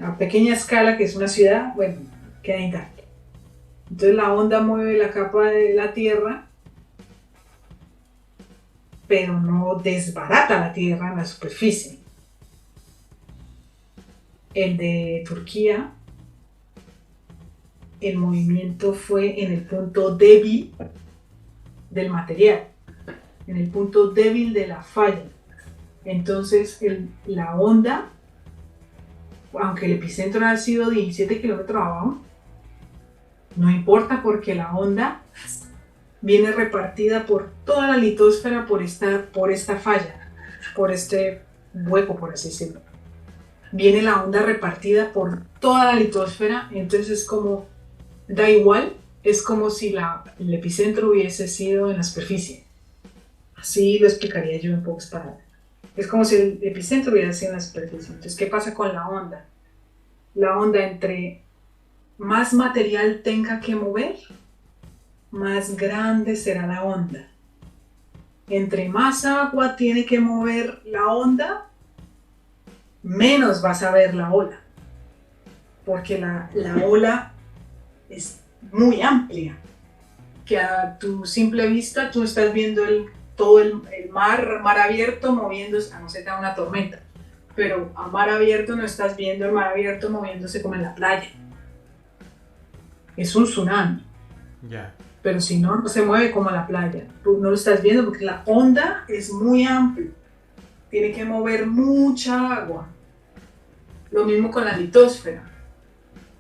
a pequeña escala, que es una ciudad, bueno, queda intacta. Entonces la onda mueve la capa de la Tierra, pero no desbarata la Tierra en la superficie. El de Turquía, el movimiento fue en el punto débil del material, en el punto débil de la falla. Entonces la onda, aunque el epicentro ha sido 17 kilómetros abajo, no importa porque la onda viene repartida por toda la litosfera por esta falla, por este hueco, por así decirlo. Viene la onda repartida por toda la litosfera, entonces es como, da igual, es como si el epicentro hubiese sido en la superficie. Así lo explicaría yo en pocas palabras. Es como si el epicentro hubiera sido en la superficie. Entonces, ¿qué pasa con la onda? La onda, entre más material tenga que mover, más grande será la onda. Entre más agua tiene que mover la onda, menos vas a ver la ola. Porque la ola es muy amplia. Que a tu simple vista tú estás viendo todo el mar abierto moviéndose, a no ser que haya una tormenta. Pero a mar abierto no estás viendo el mar abierto moviéndose como en la playa. Es un tsunami. Ya. Pero si no, no se mueve como la playa. Tú no lo estás viendo porque la onda es muy amplia. Tiene que mover mucha agua. Lo mismo con la litosfera.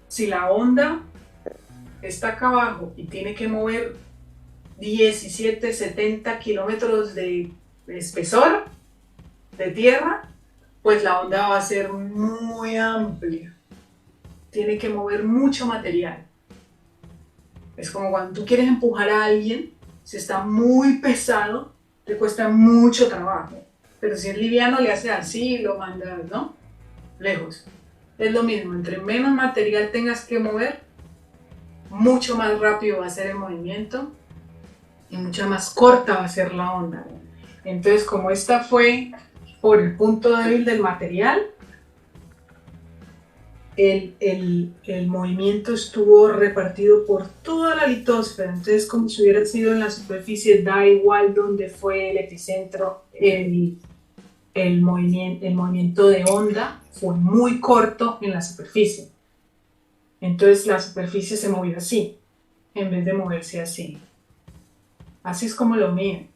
Si la onda está acá abajo y tiene que mover 17, 70 kilómetros de espesor de tierra, pues la onda va a ser muy amplia. Tiene que mover mucho material. Es como cuando tú quieres empujar a alguien, si está muy pesado, te cuesta mucho trabajo. Pero si es liviano, le haces así y lo mandas, ¿no? Lejos. Es lo mismo, entre menos material tengas que mover, mucho más rápido va a ser el movimiento y mucho más corta va a ser la onda. Entonces, como esta fue por el punto débil del material, el movimiento estuvo repartido por toda la litosfera. Entonces, como si hubiera sido en la superficie, da igual donde fue el epicentro, el movimiento de onda fue muy corto en la superficie. Entonces la superficie se movió así, en vez de moverse así. Así es como lo miden.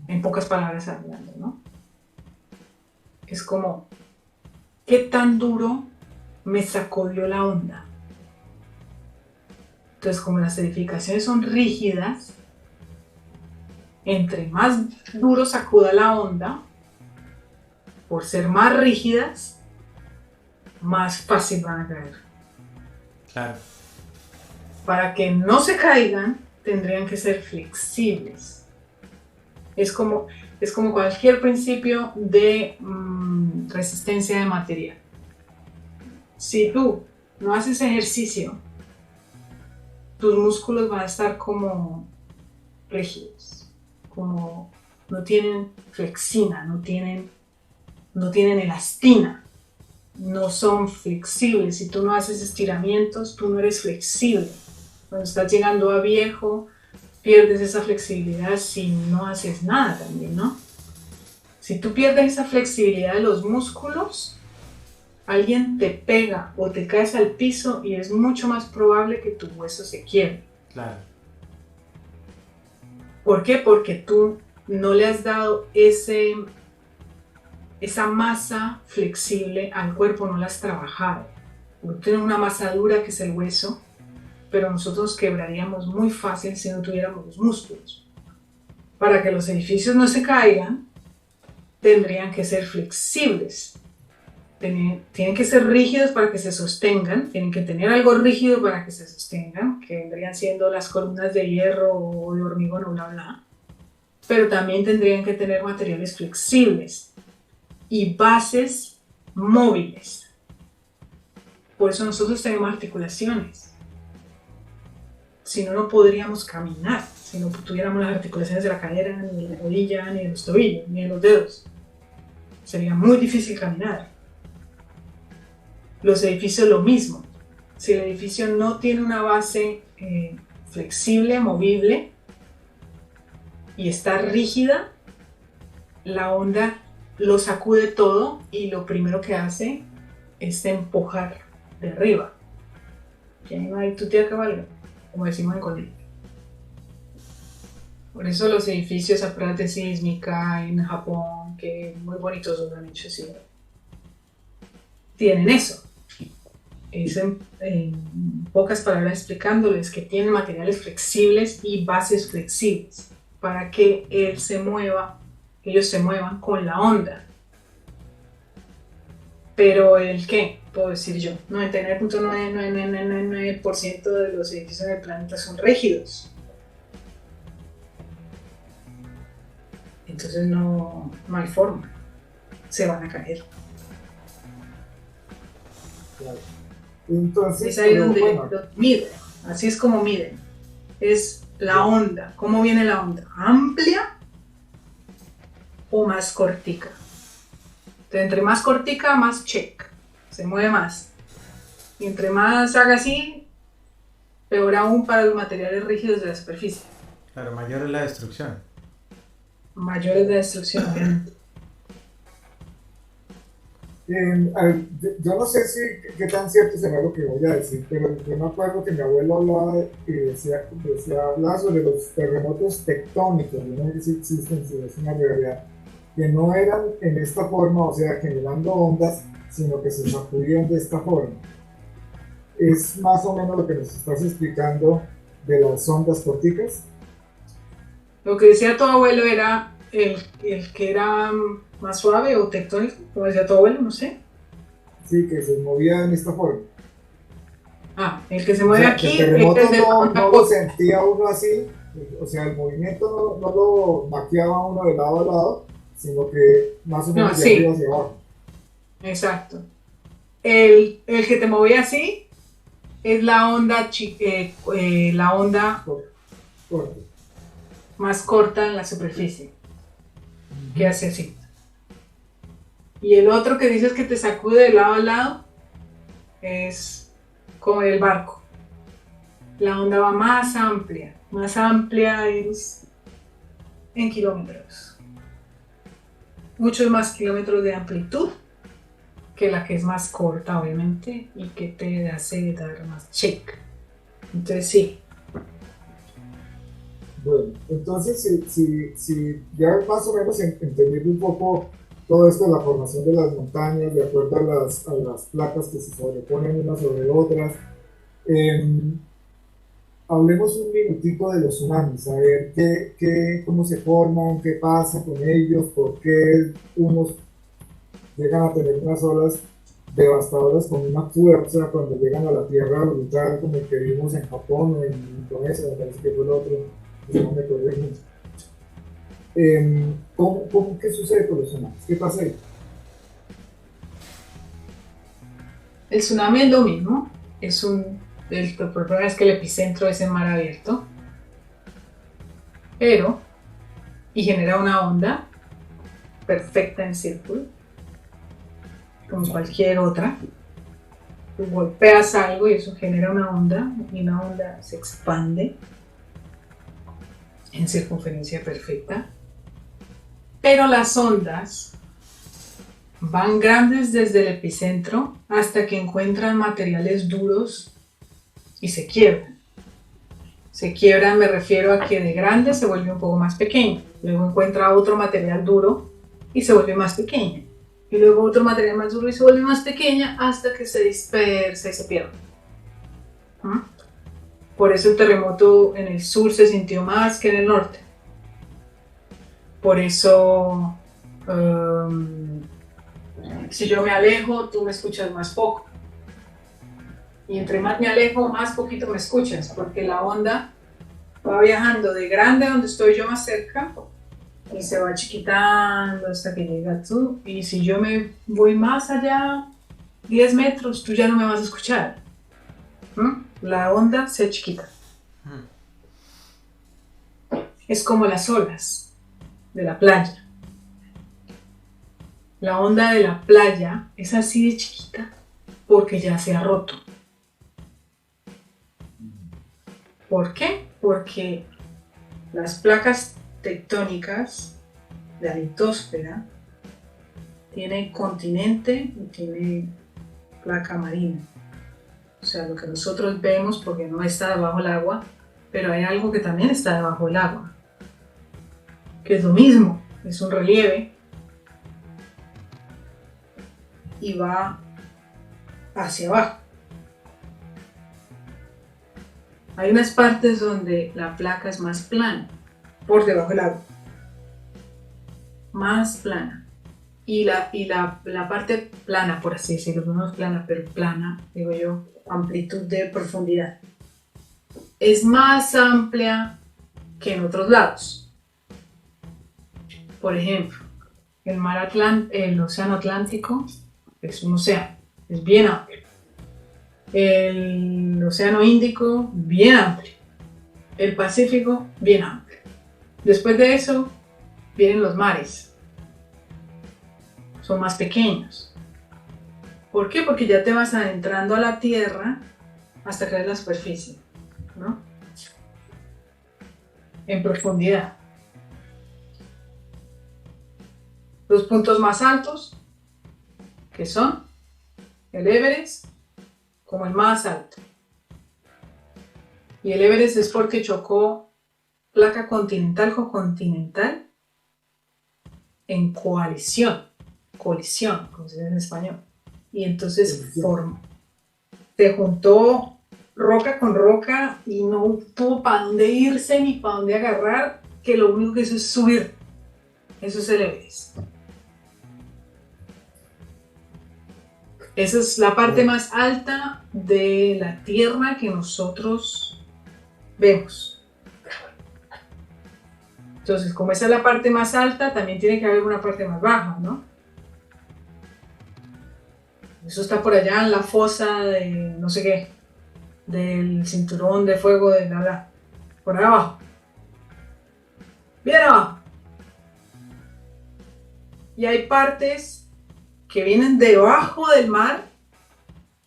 En pocas palabras hablando, ¿no? Es como, ¿qué tan duro me sacudió la onda? Entonces, como las edificaciones son rígidas, entre más duro sacuda la onda, por ser más rígidas, más fácil van a caer. Claro. Para que no se caigan, tendrían que ser flexibles. Es como cualquier principio de resistencia de material. Si tú no haces ejercicio, tus músculos van a estar como rígidos, como no tienen flexina, no tienen elastina, no son flexibles. Si tú no haces estiramientos, tú no eres flexible. Cuando estás llegando a viejo, pierdes esa flexibilidad si no haces nada también, ¿no? Si tú pierdes esa flexibilidad de los músculos, alguien te pega o te caes al piso y es mucho más probable que tu hueso se quiebre. Claro. ¿Por qué? Porque tú no le has dado esa masa flexible al cuerpo, no la has trabajado. Tú tienes una masa dura que es el hueso, pero nosotros quebraríamos muy fácil si no tuviéramos los músculos. para que los edificios no se caigan, tendrían que ser flexibles. Tienen que ser rígidos para que se sostengan, tienen que tener algo rígido para que se sostengan, que vendrían siendo las columnas de hierro o de hormigón o bla bla, pero también tendrían que tener materiales flexibles y bases móviles. Por eso nosotros tenemos articulaciones. Si no, no podríamos caminar, si no tuviéramos las articulaciones de la cadera, ni de la rodilla, ni de los tobillos, ni de los dedos. Sería muy difícil caminar. Los edificios lo mismo. Si el edificio no tiene una base flexible, movible y está rígida, la onda lo sacude todo y lo primero que hace es empujar de arriba. Ya no hay tu tía que valga, como decimos en Colombia. Por eso los edificios a prueba de sísmica en Japón, que muy bonitos lo han hecho, sí, tienen eso. Es en pocas palabras explicándoles que tienen materiales flexibles y bases flexibles para que ellos se muevan con la onda. Pero el qué, puedo decir yo, 99.999% de los edificios del planeta son rígidos. Entonces no hay forma, se van a caer. Claro. Entonces, es ahí donde miden, así es como miden. Es la onda, ¿cómo viene la onda? ¿Amplia o más cortica? Entonces, entre más cortica, más check, se mueve más. Y entre más haga así, peor aún para los materiales rígidos de la superficie. Claro, mayor es la destrucción. Mayor es la destrucción, obviamente. Yo no sé qué tan cierto será lo que voy a decir, pero yo me acuerdo que mi abuelo hablaba hablaba sobre los terremotos tectónicos. Yo no sé si existen, si es una realidad, que no eran en esta forma, o sea, generando ondas, sino que se sacudían de esta forma. Es más o menos lo que nos estás explicando de las ondas corticas. Lo que decía tu abuelo era el que era más suave o tectónico, como decía tu abuelo, no sé. Sí, que se movía en esta forma. El que se mueve aquí. El terremoto no lo sentía uno así, o sea, el movimiento no lo maqueaba uno de lado a lado, sino que más o menos de arriba hacia abajo. Exacto. El que te movía así es la onda, más corta en la superficie, que hace así. Y el otro que dices que te sacude de lado a lado es como el barco. La onda va más amplia es en kilómetros. Muchos más kilómetros de amplitud que la que es más corta, obviamente, y que te hace dar más check. Entonces sí. Bueno, entonces si ya más o menos entendí un poco todo esto de la formación de las montañas, de acuerdo a las placas que se sobreponen unas sobre otras, hablemos un minutito de los tsunamis, a ver cómo se forman, qué pasa con ellos, por qué unos llegan a tener unas olas devastadoras con una fuerza cuando llegan a la tierra brutal, como el que vimos en Japón o en Indonesia, me parece que fue el otro, no me acuerdo. ¿Qué sucede con los tsunamis? ¿Qué pasa ahí? El tsunami es lo mismo, el problema es que el epicentro es en mar abierto, y genera una onda perfecta en círculo, como cualquier otra. Tú golpeas algo y eso genera una onda, y una onda se expande en circunferencia perfecta. Pero las ondas van grandes desde el epicentro hasta que encuentran materiales duros y se quiebran. Se quiebran, me refiero a que de grande se vuelve un poco más pequeño. Luego encuentra otro material duro y se vuelve más pequeña. Y luego otro material más duro y se vuelve más pequeña hasta que se dispersa y se pierde. Por eso el terremoto en el sur se sintió más que en el norte. Por eso, si yo me alejo, tú me escuchas más poco. Y entre más me alejo, más poquito me escuchas, porque la onda va viajando de grande donde estoy yo más cerca y se va chiquitando hasta que llega tú. Y si yo me voy más allá, 10 metros, tú ya no me vas a escuchar. La onda se chiquita. Es como las olas de la playa. La onda de la playa es así de chiquita porque ya se ha roto. ¿Por qué? Porque las placas tectónicas de la litosfera tiene continente y tiene placa marina. O sea, lo que nosotros vemos porque no está debajo del agua, pero hay algo que también está debajo del agua, que es lo mismo, es un relieve y va hacia abajo. Hay unas partes donde la placa es más plana, por debajo del agua, más plana. Y la parte plana, por así decirlo, no es plana, pero plana, digo yo, amplitud de profundidad, es más amplia que en otros lados. Por ejemplo, el océano Atlántico es un océano, es bien amplio. El océano Índico, bien amplio. El Pacífico, bien amplio. Después de eso, vienen los mares. Son más pequeños. ¿Por qué? Porque ya te vas adentrando a la tierra hasta que ves la superficie, ¿no? En profundidad. Los puntos más altos, que son el Everest, como el más alto. Y el Everest es porque chocó placa continental con continental en colisión, como se dice en español. Y entonces se juntó roca con roca y no tuvo para dónde irse ni para dónde agarrar, que lo único que hizo es subir. Eso es el Everest. Esa es la parte más alta de la Tierra que nosotros vemos. Entonces, como esa es la parte más alta, también tiene que haber una parte más baja, ¿no? Eso está por allá en la fosa de no sé qué, del cinturón de fuego de bla, por ahí abajo. Bien abajo. Y hay partes que vienen debajo del mar,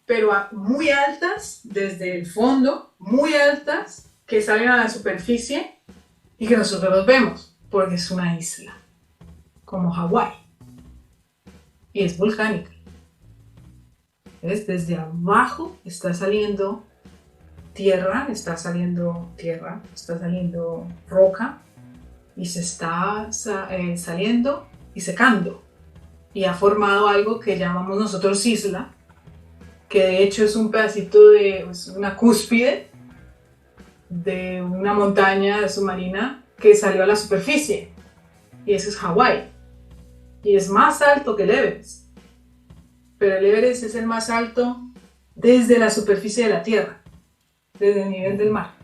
pero muy altas, desde el fondo, muy altas, que salen a la superficie y que nosotros los vemos, porque es una isla, como Hawái, y es volcánica. ¿Ves? Desde abajo está saliendo tierra, está saliendo roca, y se está saliendo y secando. Y ha formado algo que llamamos nosotros isla, que de hecho es un pedacito es una cúspide de una montaña submarina que salió a la superficie. Y eso es Hawái. Y es más alto que el Everest. Pero el Everest es el más alto desde la superficie de la Tierra, desde el nivel del mar,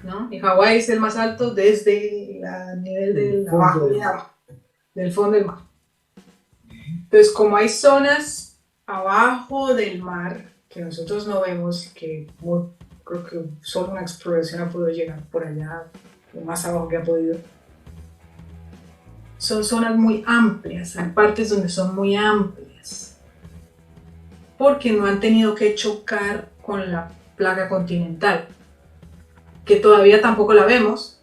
¿no? Y Hawái es el más alto desde el nivel del fondo del mar. Entonces, como hay zonas abajo del mar que nosotros no vemos, que creo que solo una exploración ha podido llegar por allá, lo más abajo que ha podido, son zonas muy amplias, hay partes donde son muy amplias, porque no han tenido que chocar con la placa continental, que todavía tampoco la vemos,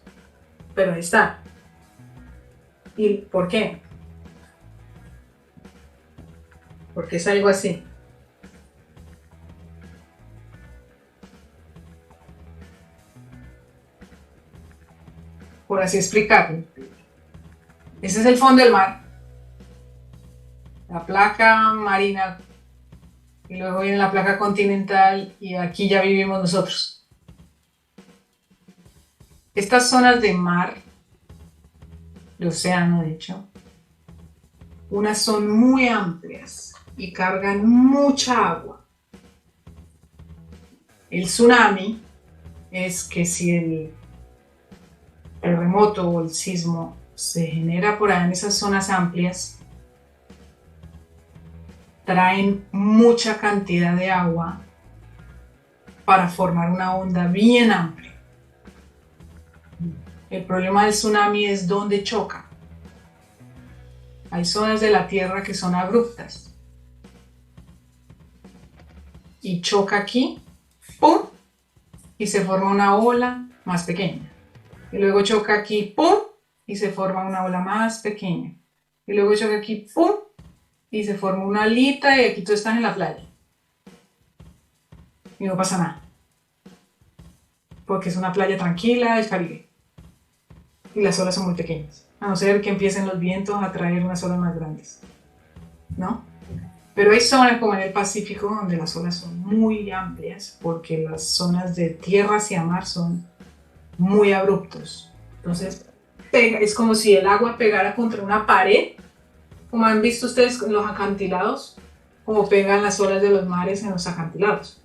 pero ahí está. ¿Y por qué? Porque es algo así. Por así explicarlo. Ese es el fondo del mar, la placa marina, y luego viene la placa continental, y aquí ya vivimos nosotros. Estas zonas de mar el océano de hecho, unas son muy amplias y cargan mucha agua. El tsunami es que si el terremoto o el sismo se genera por ahí en esas zonas amplias, traen mucha cantidad de agua para formar una onda bien amplia. El problema del tsunami es dónde choca. Hay zonas de la Tierra que son abruptas. Y choca aquí, ¡pum! Y se forma una ola más pequeña. Y luego choca aquí, ¡pum! Y se forma una ola más pequeña. Y luego choca aquí, ¡pum! Y se forma una alita y aquí tú estás en la playa. Y no pasa nada. Porque es una playa tranquila del Caribe. Y las olas son muy pequeñas. A no ser que empiecen los vientos a traer unas olas más grandes. ¿No? Pero hay zonas como en el Pacífico donde las olas son muy amplias porque las zonas de tierra hacia mar son muy abruptos. Entonces, es como si el agua pegara contra una pared, como han visto ustedes en los acantilados, como pegan las olas de los mares en los acantilados.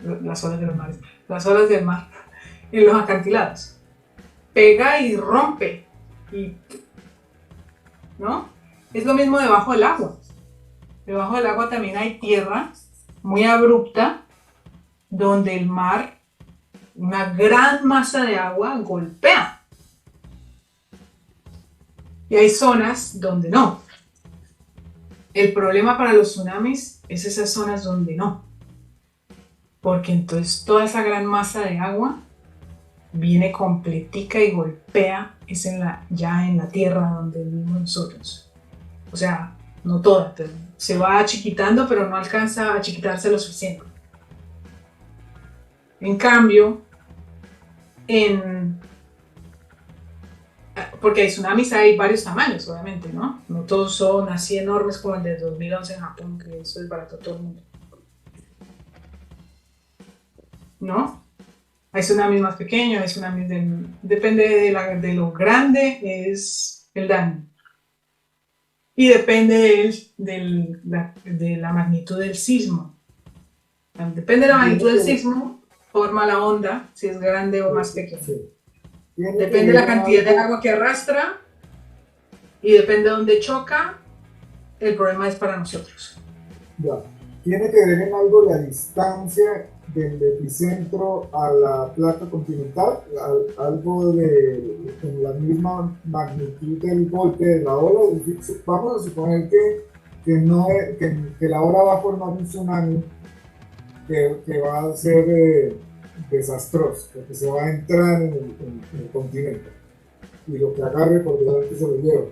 Las olas de los mares, las olas del mar en los acantilados. Pega y rompe. ¿No? Es lo mismo debajo del agua. Debajo del agua también hay tierra muy abrupta donde el mar, una gran masa de agua, golpea. Y hay zonas donde no. El problema para los tsunamis es esas zonas donde no. Porque entonces toda esa gran masa de agua viene completica y golpea ya en la tierra donde vivimos nosotros. O sea, no toda, se va achiquitando, pero no alcanza a achiquitarse lo suficiente. En cambio, porque hay tsunamis, hay varios tamaños, obviamente, ¿no? No todos son así enormes como el de 2011 en Japón, que eso es barato a todo el mundo. ¿No? Hay tsunamis más pequeños, hay tsunamis depende de lo grande es el daño. Y depende de la magnitud del sismo. Depende de la magnitud del sismo, forma la onda, si es grande o más pequeño. Sí. Depende de la cantidad de agua que arrastra y depende de dónde choca, el problema es para nosotros. Ya. Tiene que ver en algo la distancia del epicentro a la placa continental, algo con la misma magnitud del golpe de la ola. Vamos a suponer que la ola va a formar un tsunami que va a ser desastroso, porque se va a entrar en el continente y lo que agarre por delante se lo lleva.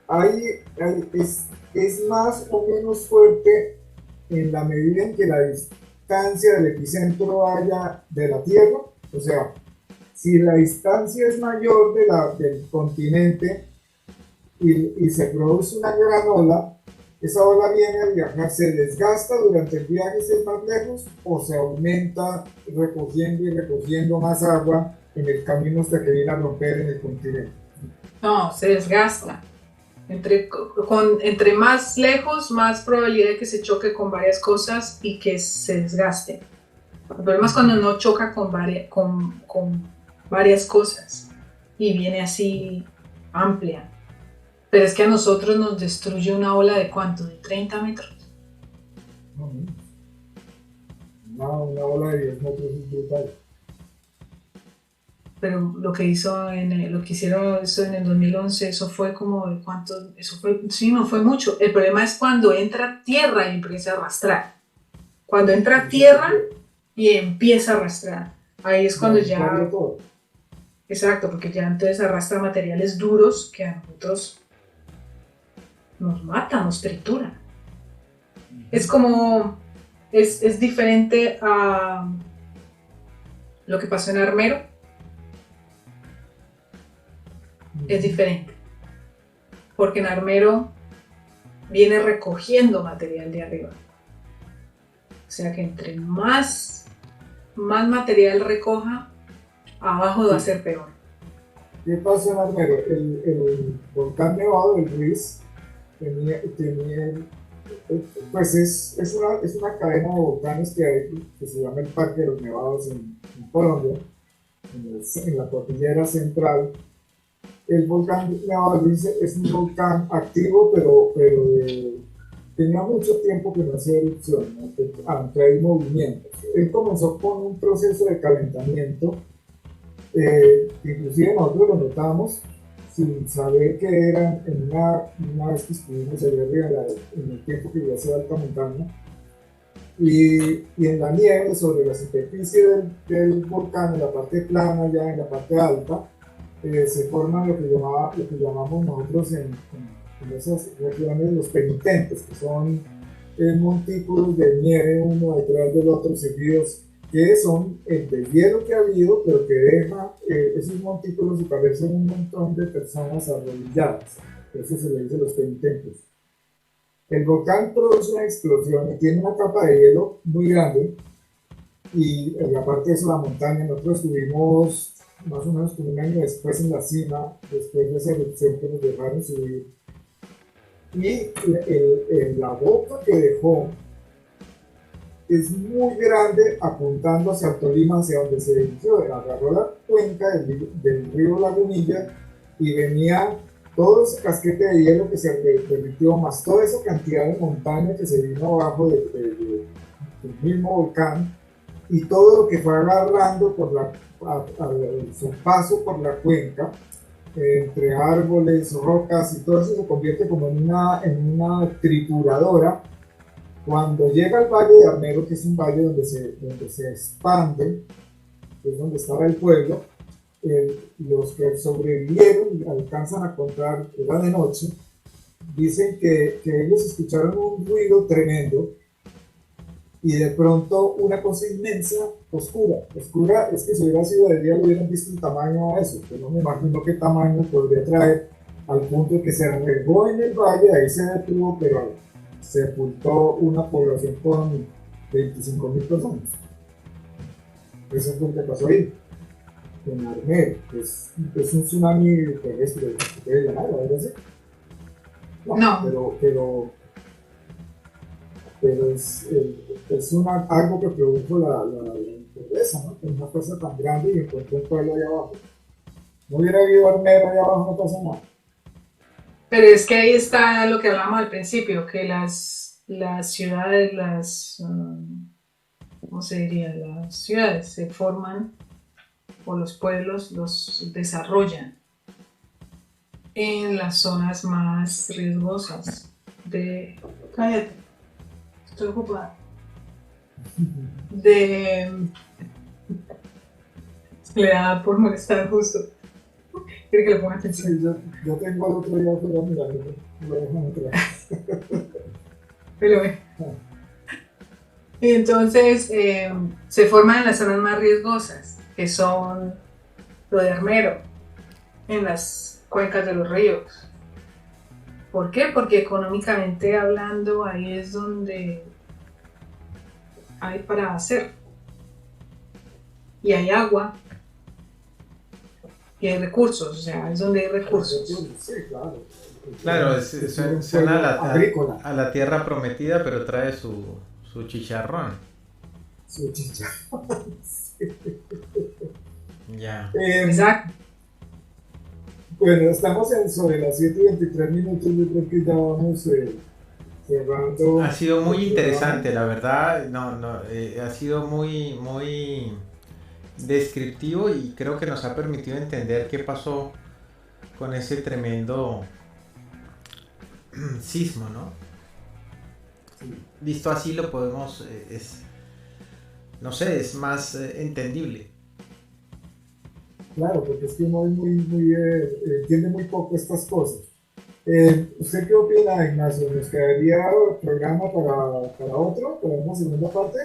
Ahí es más o menos fuerte en la medida en que la distancia del epicentro haya de la Tierra. O sea, si la distancia es mayor del continente y se produce una gran ola, esa ola viene a viajar, se desgasta durante el viaje si es más lejos, o se aumenta recogiendo y recogiendo más agua en el camino hasta que viene a romper en el continente. No, se desgasta. Entre más lejos, más probabilidad de que se choque con varias cosas y que se desgaste. El problema es cuando no choca con varias cosas y viene así amplia. Pero es que a nosotros nos destruye una ola de ¿cuánto? ¿De 30 metros? Una ola de 10 metros es brutal. Pero lo que hicieron eso en el 2011, eso fue como de cuánto, sí, no fue mucho. El problema es cuando entra tierra y empieza a arrastrar. Cuando entra tierra y empieza a arrastrar. Ahí es cuando ya... Exacto, porque ya entonces arrastra materiales duros que a nosotros nos matan, nos trituran. Es como... Es diferente a lo que pasó en Armero. Es diferente, porque en Armero viene recogiendo material de arriba, o sea que entre más material recoja, abajo va a ser peor. ¿Qué pasó en Armero? El volcán nevado del Ruiz tenía pues es una cadena de volcanes que hay, que se llama el Parque de los Nevados en Colombia, en la cordillera central. El volcán Nevado del Ruiz es un volcán activo, pero tenía mucho tiempo que no hacía erupción, ¿no? Aunque hay movimientos. Él comenzó con un proceso de calentamiento, inclusive nosotros lo notamos sin saber que era una vez que estuvimos allá arriba en el tiempo que ya sea alta montaña, y en la nieve sobre la superficie del volcán, en la parte plana, ya en la parte alta, se forman lo que llamamos nosotros en esas regiones los penitentes, que son montículos de nieve uno detrás del otro seguidos, que son el deshielo que ha habido, pero que deja esos montículos y parecen un montón de personas arrodilladas. Eso se le dice los penitentes. El volcán produce una explosión y tiene una capa de hielo muy grande, y aparte de eso la montaña, nosotros estuvimos más o menos como un año después en la cima, después de esa erupción que nos dejaron subir, y la boca que dejó es muy grande, apuntando hacia el Tolima, hacia donde se dirigió. Agarró la cuenca del río Lagunilla y venía todo ese casquete de hielo que se derritió, más toda esa cantidad de montaña que se vino abajo del mismo volcán, y todo lo que fue agarrando su paso por la cuenca, entre árboles, rocas y todo eso, se convierte como en una trituradora. Cuando llega al Valle de Armero, que es un valle donde se expande, que es donde estaba el pueblo, los que sobrevivieron y alcanzan a contar, era de noche, dicen que ellos escucharon un ruido tremendo y de pronto una cosa inmensa, oscura. Oscura es que si hubiera sido de día lo hubieran visto el tamaño de eso, pero no me imagino qué tamaño podría traer, al punto que se regó en el valle, ahí se detuvo, pero sepultó una población con 25.000 personas. Eso fue lo que pasó ahí, en Armero. Es un tsunami terrestre, se puede llamar, la verdad, ¿sí? No. Pero es algo que produjo la naturaleza, ¿no? Es una fuerza tan grande y encontró un pueblo allá abajo. No hubiera habido Armero allá abajo, no pasa nada. Pero es que ahí está lo que hablábamos al principio, que las ciudades, ¿cómo se diría? Las ciudades se forman, o los pueblos los desarrollan en las zonas más riesgosas de... Cállate, estoy ocupada. Le da por molestar justo. Quiere que le ponga atención. Sí, yo tengo el otro día afuera mirando, me lo dejan atrás. Pero bueno. Y entonces se forman en las zonas más riesgosas, que son lo de Armero, en las cuencas de los ríos. ¿Por qué? Porque económicamente hablando, ahí es donde hay para hacer. Y hay agua. Y hay recursos, o sea, es donde hay recursos. Sí, claro. Claro, suena a la tierra prometida, pero trae su chicharrón. Su chicharrón. Ya. Exacto. Bueno, estamos sobre las 7:23, yo creo que ya vamos cerrando. Ha sido muy interesante, la verdad. Ha sido muy, muy descriptivo, y creo que nos ha permitido entender qué pasó con ese tremendo sismo, ¿no? Sí. Visto así lo podemos, no sé, es más entendible. Claro, porque es que uno entiende muy poco estas cosas. ¿Usted qué opina, Ignacio? ¿Nos quedaría programa para otro, para una segunda parte?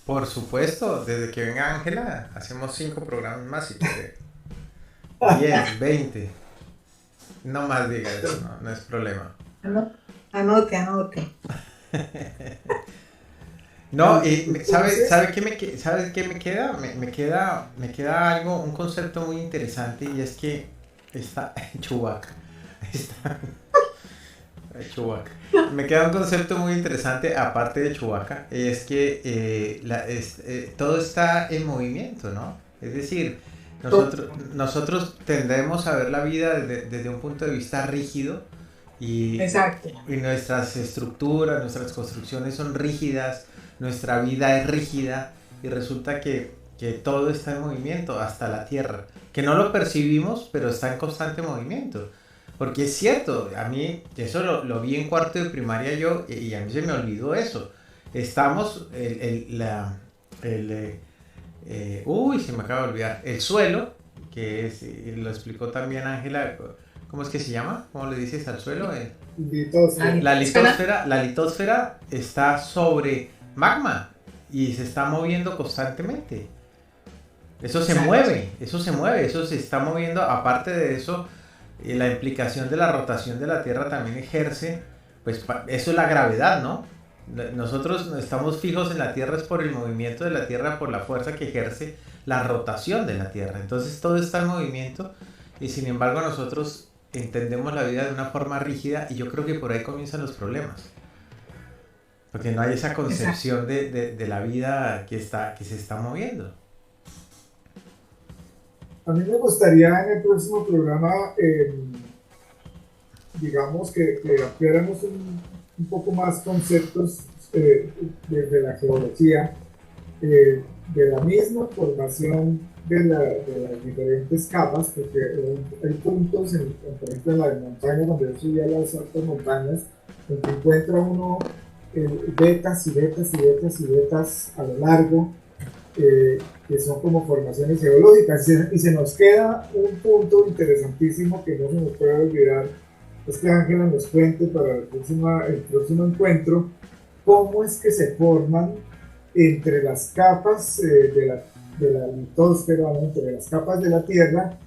Por supuesto, desde que venga Ángela, hacemos 5 programas más, si quiere. 10, 20. No más diga eso, no es problema. Anote. No, ¿sabe qué me queda? Me queda algo, un concepto muy interesante, y es que Está Chewbacca. Está Chewbacca. Me queda un concepto muy interesante aparte de Chewbacca, es que todo está en movimiento, ¿no? Es decir, nosotros tendemos a ver la vida desde un punto de vista rígido Exacto. y nuestras estructuras, nuestras construcciones son rígidas, nuestra vida es rígida y resulta que todo está en movimiento, hasta la Tierra, que no lo percibimos, pero está en constante movimiento. Porque es cierto, a mí eso lo vi en cuarto de primaria yo y a mí se me olvidó eso. Estamos, se me acaba de olvidar, el suelo, que es, lo explicó también Ángela, ¿cómo es que se llama? ¿Cómo le dices al suelo? La litosfera está sobre magma y se está moviendo constantemente. Eso se mueve, eso se está moviendo. Aparte de eso, la implicación de la rotación de la Tierra también ejerce, pues eso es la gravedad, ¿no? Nosotros estamos fijos en la Tierra es por el movimiento de la Tierra, por la fuerza que ejerce la rotación de la Tierra. Entonces todo está en movimiento y sin embargo nosotros entendemos la vida de una forma rígida y yo creo que por ahí comienzan los problemas. Porque no hay esa concepción de la vida que se está moviendo. A mí me gustaría en el próximo programa, digamos que ampliáramos un poco más conceptos desde la geología, de la misma formación de las diferentes capas, porque hay puntos, por ejemplo en las montañas, donde yo subía a las altas montañas, donde encuentra uno vetas y vetas y vetas y vetas a lo largo, que son como formaciones geológicas, y se nos queda un punto interesantísimo que no se nos puede olvidar, es que Ángela nos cuente para el próximo encuentro cómo es que se forman entre las capas de la litosfera, entre las capas de la Tierra,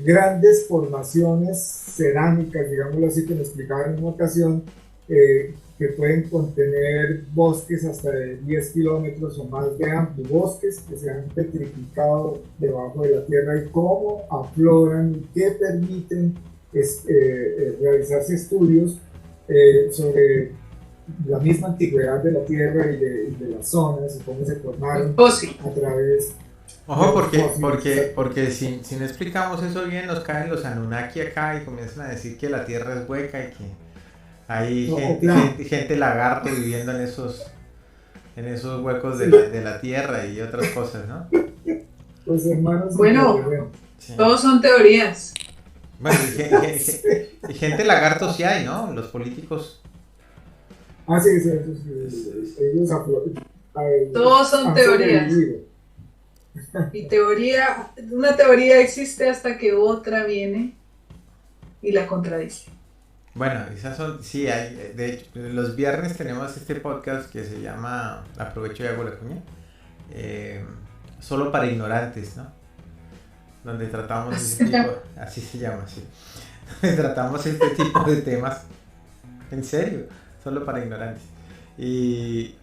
grandes formaciones cerámicas, digámoslo así, que me explicaban en una ocasión, que pueden contener bosques hasta de 10 kilómetros o más de amplio, bosques que se han petrificado debajo de la Tierra, y cómo afloran y qué permiten realizarse estudios sobre la misma antigüedad de la Tierra y de las zonas, y cómo se formaron a través. Ojo, porque si no explicamos eso bien, nos caen los Anunnaki acá y comienzan a decir que la Tierra es hueca y que hay gente lagarto viviendo en esos huecos de la Tierra y otras cosas, ¿no? Pues hermanos, bueno, sí. Todos son teorías. Bueno, y gente lagarto sí hay, ¿no? Los políticos. Sí, ellos todos son teorías. Y una teoría existe hasta que otra viene y la contradice. Bueno, esas son, sí, de hecho, los viernes tenemos este podcast que se llama Aprovecho y hago la cuña, solo para ignorantes, ¿no? Donde tratamos así se llama, sí, donde tratamos este tipo de temas, en serio, solo para ignorantes, y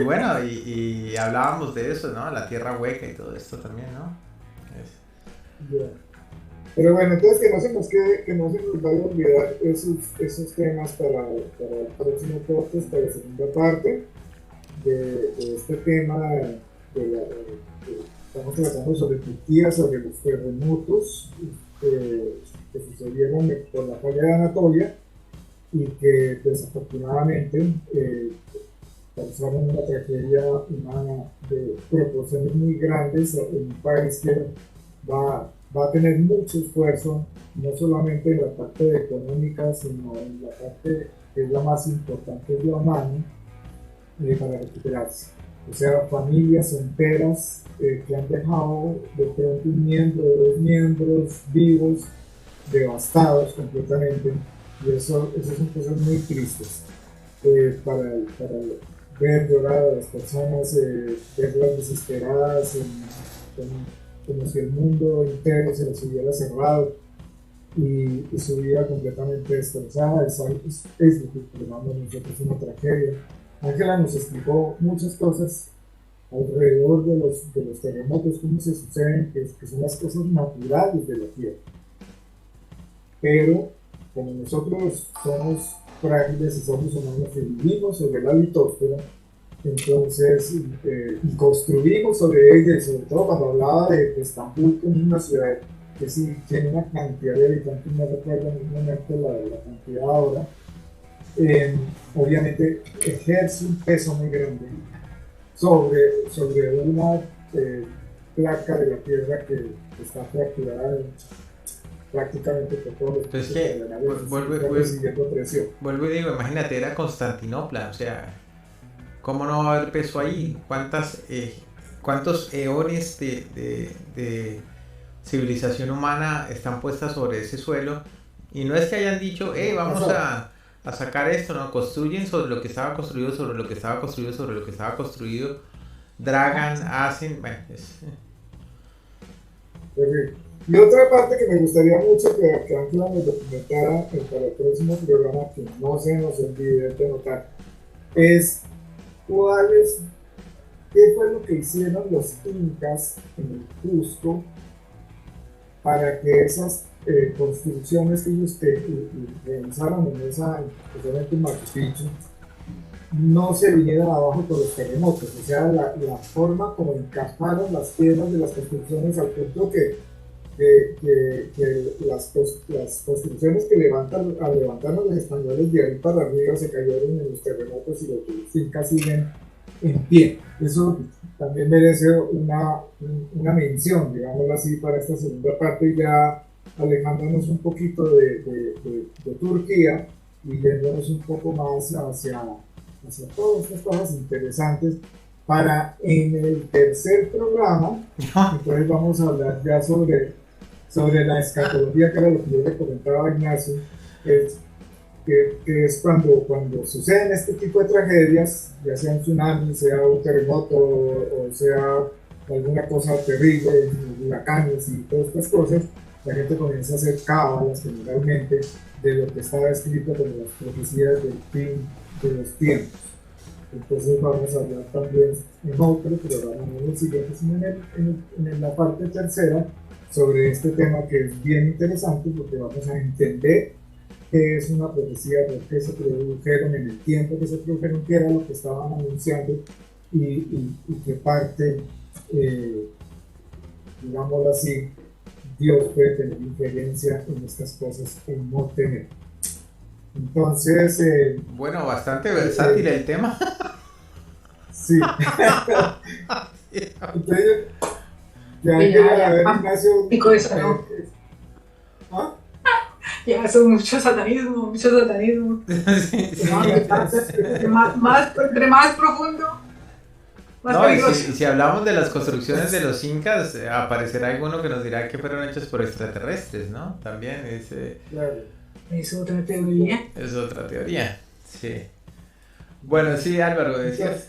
bueno, y hablábamos de eso, ¿no? La tierra hueca y todo esto también, ¿no? Pero bueno, entonces que no se nos vaya a olvidar esos temas para el próximo podcast, para la segunda parte de este tema estamos tratando sobre Turquía, sobre los terremotos que sucedieron por la falla de Anatolia y que desafortunadamente causaron una tragedia humana de proporciones muy grandes en un país que va a tener mucho esfuerzo, no solamente en la parte económica, sino en la parte que es la más importante, es la humana, para recuperarse. O sea, familias enteras que han dejado de pronto un miembro, dos miembros vivos, devastados completamente, y esas son cosas muy tristes para ver llorar a las personas, verlas desesperadas, como si el mundo entero se les hubiera cerrado y su vida completamente destrozada. Es lo que llamamos nosotros una tragedia. Ángela nos explicó muchas cosas alrededor de los terremotos, cómo se suceden, que son las cosas naturales de la Tierra. Pero como nosotros somos frágiles y somos humanos y vivimos sobre la litosfera, entonces y construimos sobre ella, y sobre todo cuando hablaba de Estambul como una ciudad que sí tiene una cantidad de habitantes, no recuerdo en ningún momento la cantidad ahora, obviamente ejerce un peso muy grande sobre una placa de la Tierra que está fracturada prácticamente por todos los Entonces, que vuelvo y digo, imagínate, era Constantinopla, o sea, ¿cómo no va a haber peso ahí? ¿Cuántos eones de civilización humana están puestas sobre ese suelo? Y no es que hayan dicho, vamos a sacar esto, no, construyen sobre lo que estaba construido, sobre lo que estaba construido, sobre lo que estaba construido, dragan, hacen, bueno, Y otra parte que me gustaría mucho que Ángela nos documentara para el próximo programa, que no se nos olvide de notar, es qué fue lo que hicieron los incas en el Cusco para que esas construcciones que ellos realizaron en especialmente en Machu Picchu, no se vinieran abajo por los terremotos. O sea, la forma como encajaron las piedras de las construcciones al punto que las construcciones que levantaron los españoles de ahí para arriba se cayeron en los terremotos y los incas siguen en pie. Eso también merece una mención, digámoslo así, para esta segunda parte, ya alejándonos un poquito de Turquía y yéndonos un poco más hacia todas estas cosas interesantes para en el tercer programa. Entonces vamos a hablar ya sobre la escatología, que era lo que yo le comentaba a Ignacio, que es cuando suceden este tipo de tragedias, ya sea un tsunami, sea un terremoto o sea alguna cosa terrible, huracanes y todas estas cosas, la gente comienza a hacer cábalas generalmente de lo que estaba escrito como las profecías del fin de los tiempos. Entonces vamos a hablar también en otro programa, no en el siguiente, sino en la parte tercera, sobre este tema que es bien interesante, porque vamos a entender qué es una profecía, por qué se produjeron en el tiempo que se produjeron, qué era lo que estaban anunciando y qué parte, digámoslo así, Dios puede tener injerencia en estas cosas o no tener. Entonces... bueno, bastante versátil el tema. Sí. Entonces, ya ver, Ignacio. ¿Ah? Ya son mucho satanismo. Entre más profundo, más peligroso. Y si hablamos de las construcciones de los incas, aparecerá alguno que nos dirá que fueron hechos por extraterrestres, ¿no? También es... claro. Es otra teoría. Es otra teoría, sí. Bueno, sí, Álvaro, decías...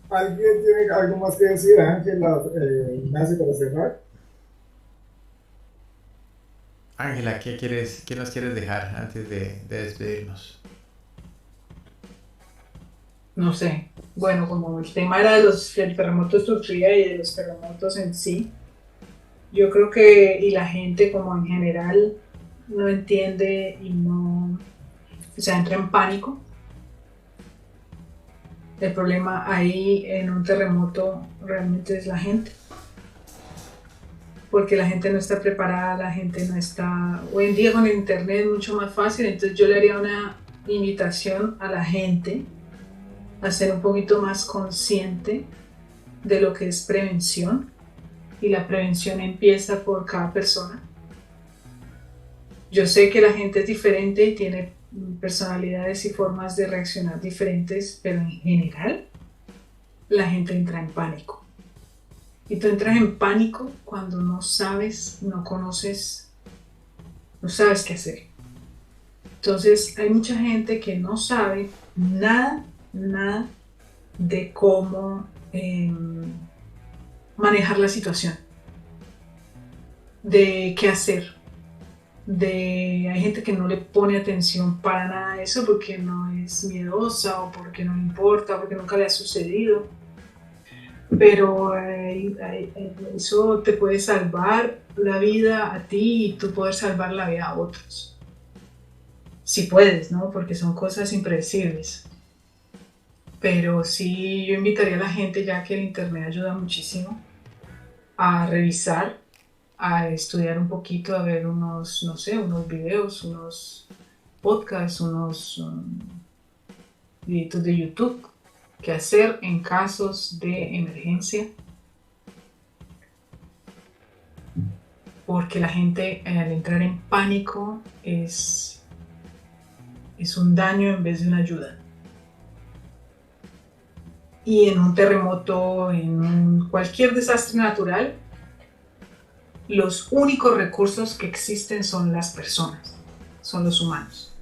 ¿Alguien tiene algo más que decir, Ángela, Ignacio, para cerrar? Ángela, ¿qué nos quieres dejar antes de despedirnos? No sé. Bueno, como el tema era del terremoto de Turquía y de los terremotos en sí, yo creo que, y la gente como en general no entiende y no, o sea, entra en pánico. El problema ahí en un terremoto realmente es la gente, porque la gente no está preparada, la gente no está... Hoy en día con el internet es mucho más fácil, entonces yo le haría una invitación a la gente a ser un poquito más consciente de lo que es prevención, y la prevención empieza por cada persona. Yo sé que la gente es diferente y tiene personalidades y formas de reaccionar diferentes, pero en general la gente entra en pánico. Y tú entras en pánico cuando no sabes, no conoces, no sabes qué hacer. Entonces hay mucha gente que no sabe nada de cómo manejar la situación, de qué hacer. Hay gente que no le pone atención para nada a eso porque no es miedosa o porque no le importa o porque nunca le ha sucedido. pero eso te puede salvar la vida a ti y tú poder salvar la vida a otros. Si puedes, ¿no? Porque son cosas impredecibles. Pero sí, yo invitaría a la gente, ya que el internet ayuda muchísimo, a revisar, a estudiar un poquito, a ver unos, no sé, unos videos, unos podcasts, unos videitos de YouTube, qué hacer en casos de emergencia. Porque la gente al entrar en pánico es un daño en vez de una ayuda. Y en un terremoto, cualquier desastre natural, los únicos recursos que existen son las personas, son los humanos.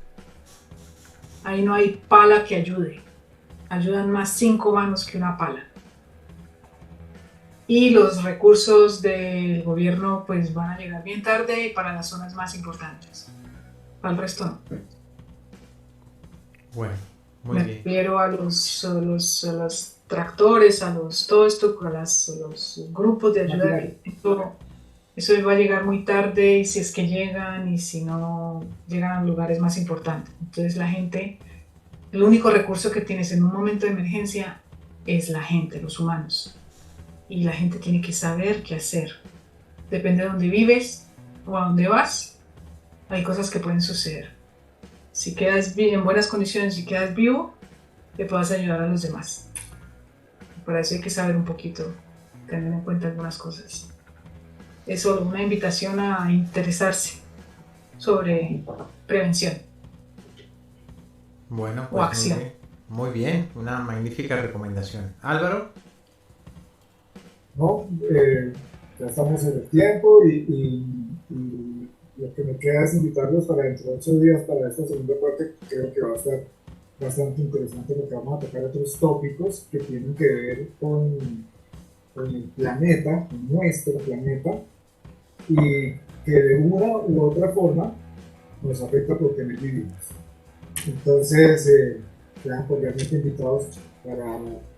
Ahí no hay pala que ayude. Ayudan más 5 manos que una pala. Y los recursos del gobierno pues van a llegar bien tarde para las zonas más importantes. Para el resto no. Bueno, muy Me bien. refiero a los tractores, todo esto, a los grupos de ayuda. Eso va a llegar muy tarde, y si es que llegan, y si no, llegan a lugares más importantes. Entonces la gente, el único recurso que tienes en un momento de emergencia es la gente, los humanos. Y la gente tiene que saber qué hacer. Depende de dónde vives o a dónde vas, hay cosas que pueden suceder. Si quedas en buenas condiciones y quedas vivo, te puedas ayudar a los demás. Para eso hay que saber un poquito, tener en cuenta algunas cosas. Es solo una invitación a interesarse sobre prevención. Bueno, O pues acción. muy bien, una magnífica recomendación. Álvaro. ¿No? Ya estamos en el tiempo y lo que me queda es invitarlos para dentro de 8 días para esta segunda parte. Creo que va a estar bastante interesante porque vamos a tocar otros tópicos que tienen que ver con el planeta, con nuestro planeta, y que de una u otra forma nos afecta porque en él vivimos. Entonces, quedan cordialmente invitados para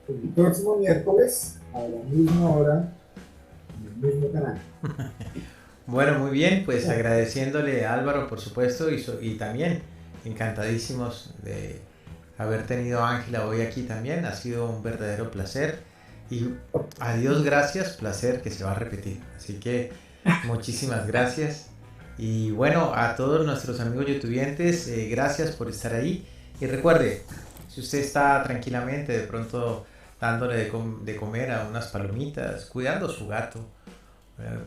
el próximo miércoles a la misma hora en el mismo canal. Bueno, muy bien, pues agradeciéndole a Álvaro, por supuesto, y también encantadísimos de haber tenido a Ángela hoy aquí también. Ha sido un verdadero placer. Y a Dios gracias, placer que se va a repetir. Así que muchísimas gracias. Y bueno, a todos nuestros amigos youtubientes, gracias por estar ahí. Y recuerde, si usted está tranquilamente de pronto dándole de comer a unas palomitas, cuidando a su gato,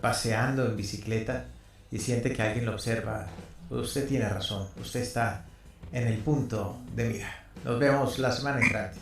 paseando en bicicleta y siente que alguien lo observa, usted tiene razón, usted está en el punto de mira. Nos vemos la semana entrante.